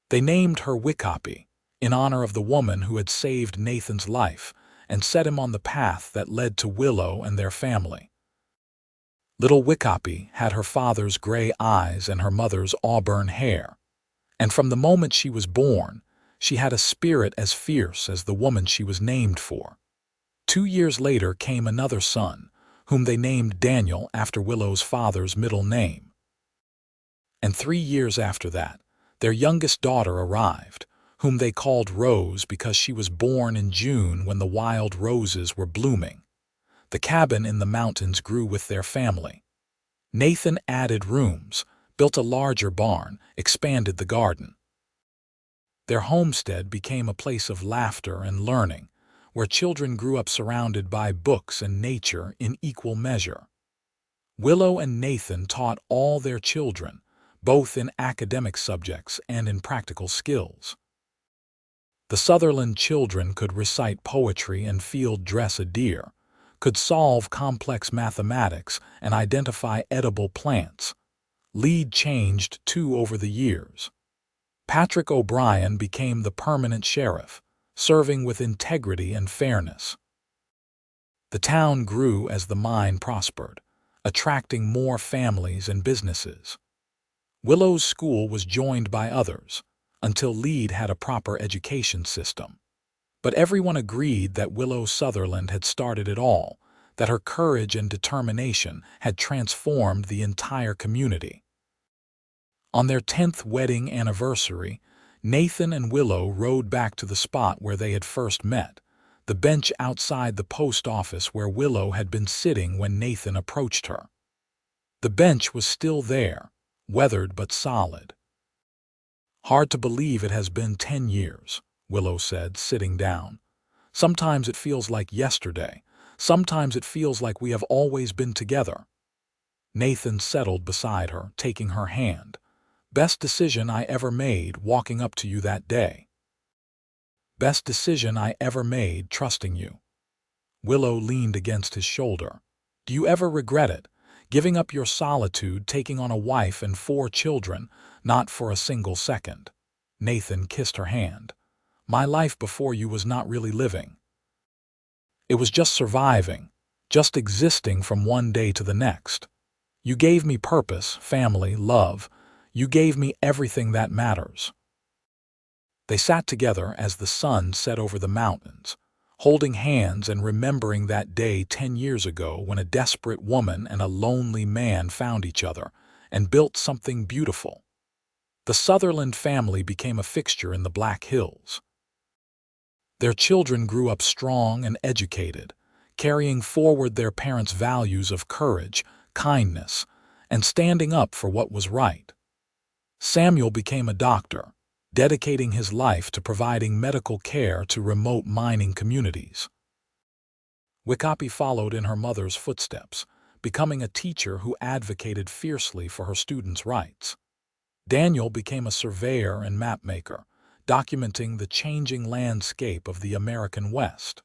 They named her Wickopi, in honor of the woman who had saved Nathan's life and set him on the path that led to Willow and their family. Little Wickopi had her father's gray eyes and her mother's auburn hair, and from the moment she was born, she had a spirit as fierce as the woman she was named for. 2 years later came another son, whom they named Daniel after Willow's father's middle name. And 3 years after that, their youngest daughter arrived, whom they called Rose because she was born in June when the wild roses were blooming. The cabin in the mountains grew with their family. Nathan added rooms, built a larger barn, expanded the garden. Their homestead became a place of laughter and learning, where children grew up surrounded by books and nature in equal measure. Willow and Nathan taught all their children, both in academic subjects and in practical skills. The Sutherland children could recite poetry and field dress a deer, could solve complex mathematics and identify edible plants. Lead changed too over the years. Patrick O'Brien became the permanent sheriff, serving with integrity and fairness. The town grew as the mine prospered, attracting more families and businesses. Willow's school was joined by others, until Lead had a proper education system. But everyone agreed that Willow Sutherland had started it all, that her courage and determination had transformed the entire community. On their 10th wedding anniversary, Nathan and Willow rode back to the spot where they had first met, the bench outside the post office where Willow had been sitting when Nathan approached her. The bench was still there, weathered but solid. "Hard to believe it has been 10 years, Willow said, sitting down. "Sometimes it feels like yesterday. Sometimes it feels like we have always been together." Nathan settled beside her, taking her hand. "Best decision I ever made, walking up to you that day." Best decision I ever made, trusting you." Willow leaned against his shoulder. "Do you ever regret it? Giving up your solitude, taking on a wife and 4 children, not for a single second." Nathan kissed her hand. "My life before you was not really living. It was just surviving, just existing from one day to the next. You gave me purpose, family, love. You gave me everything that matters." They sat together as the sun set over the mountains, holding hands and remembering that day 10 years ago when a desperate woman and a lonely man found each other and built something beautiful. The Sutherland family became a fixture in the Black Hills. Their children grew up strong and educated, carrying forward their parents' values of courage, kindness, and standing up for what was right. Samuel became a doctor, dedicating his life to providing medical care to remote mining communities. Wikapi followed in her mother's footsteps, becoming a teacher who advocated fiercely for her students' rights. Daniel became a surveyor and mapmaker, documenting the changing landscape of the American West.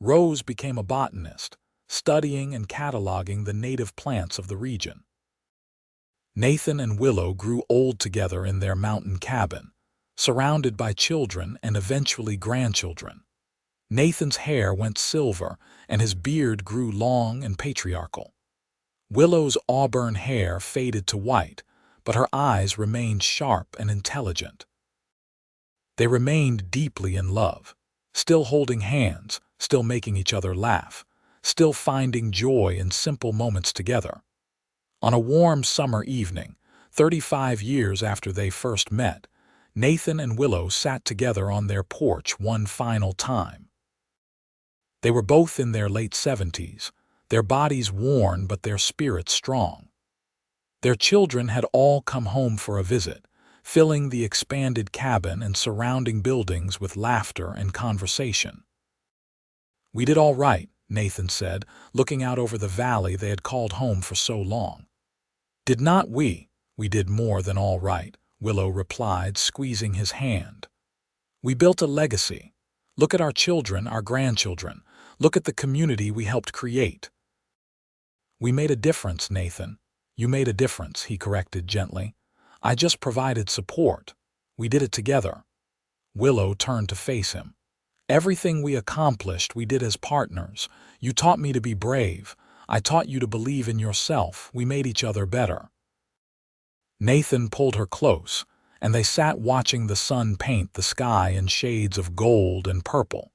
Rose became a botanist, studying and cataloging the native plants of the region. Nathan and Willow grew old together in their mountain cabin, surrounded by children and eventually grandchildren. Nathan's hair went silver and his beard grew long and patriarchal. Willow's auburn hair faded to white, but her eyes remained sharp and intelligent. They remained deeply in love, still holding hands, still making each other laugh, still finding joy in simple moments together. On a warm summer evening, 35 years after they first met, Nathan and Willow sat together on their porch one final time. They were both in their late 70s, their bodies worn but their spirits strong. Their children had all come home for a visit, filling the expanded cabin and surrounding buildings with laughter and conversation. "We did all right," Nathan said, looking out over the valley they had called home for so long. "Did not we? We did more than all right," Willow replied, squeezing his hand. "We built a legacy. Look at our children, our grandchildren. Look at the community we helped create." "We made a difference, Nathan." "You made a difference," he corrected gently. "I just provided support. We did it together." Willow turned to face him. "Everything we accomplished, we did as partners. You taught me to be brave. I taught you to believe in yourself. We made each other better." Nathan pulled her close, and they sat watching the sun paint the sky in shades of gold and purple.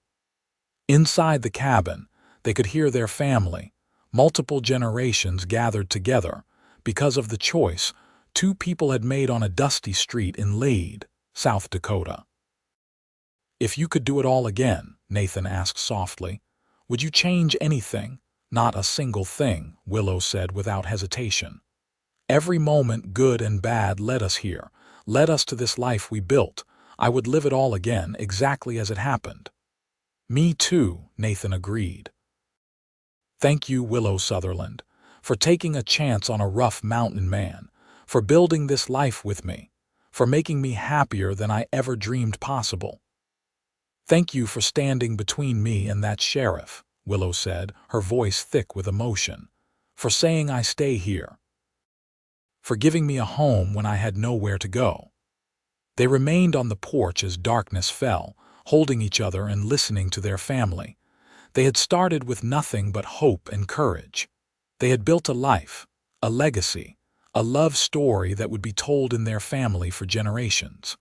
Inside the cabin, they could hear their family, multiple generations gathered together, because of the choice 2 people had made on a dusty street in Lade, South Dakota. "If you could do it all again," Nathan asked softly, "would you change anything?" "Not a single thing," Willow said without hesitation. "Every moment, good and bad, led us here, led us to this life we built. I would live it all again, exactly as it happened." "Me too," Nathan agreed. "Thank you, Willow Sutherland, for taking a chance on a rough mountain man, for building this life with me, for making me happier than I ever dreamed possible. Thank you for standing between me and that sheriff," Willow said, her voice thick with emotion, "for saying I stay here, for giving me a home when I had nowhere to go." They remained on the porch as darkness fell, holding each other and listening to their family. They had started with nothing but hope and courage. They had built a life, a legacy, a love story that would be told in their family for generations.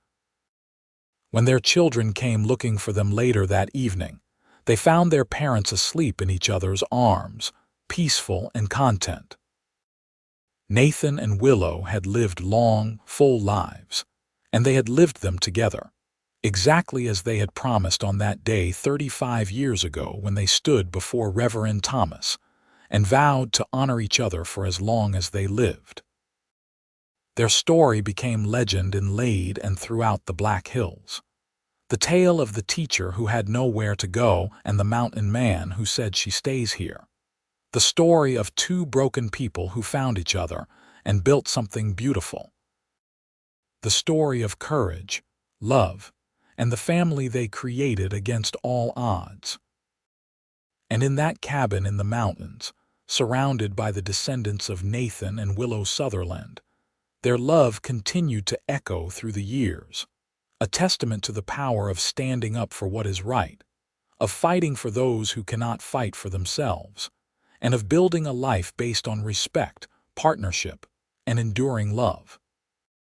When their children came looking for them later that evening, they found their parents asleep in each other's arms, peaceful and content. Nathan and Willow had lived long, full lives, and they had lived them together, exactly as they had promised on that day 35 years ago when they stood before Reverend Thomas and vowed to honor each other for as long as they lived. Their story became legend in Lade and throughout the Black Hills. The tale of the teacher who had nowhere to go and the mountain man who said she stays here. The story of 2 broken people who found each other and built something beautiful. The story of courage, love, and the family they created against all odds. And in that cabin in the mountains, surrounded by the descendants of Nathan and Willow Sutherland, their love continued to echo through the years, a testament to the power of standing up for what is right, of fighting for those who cannot fight for themselves, and of building a life based on respect, partnership, and enduring love.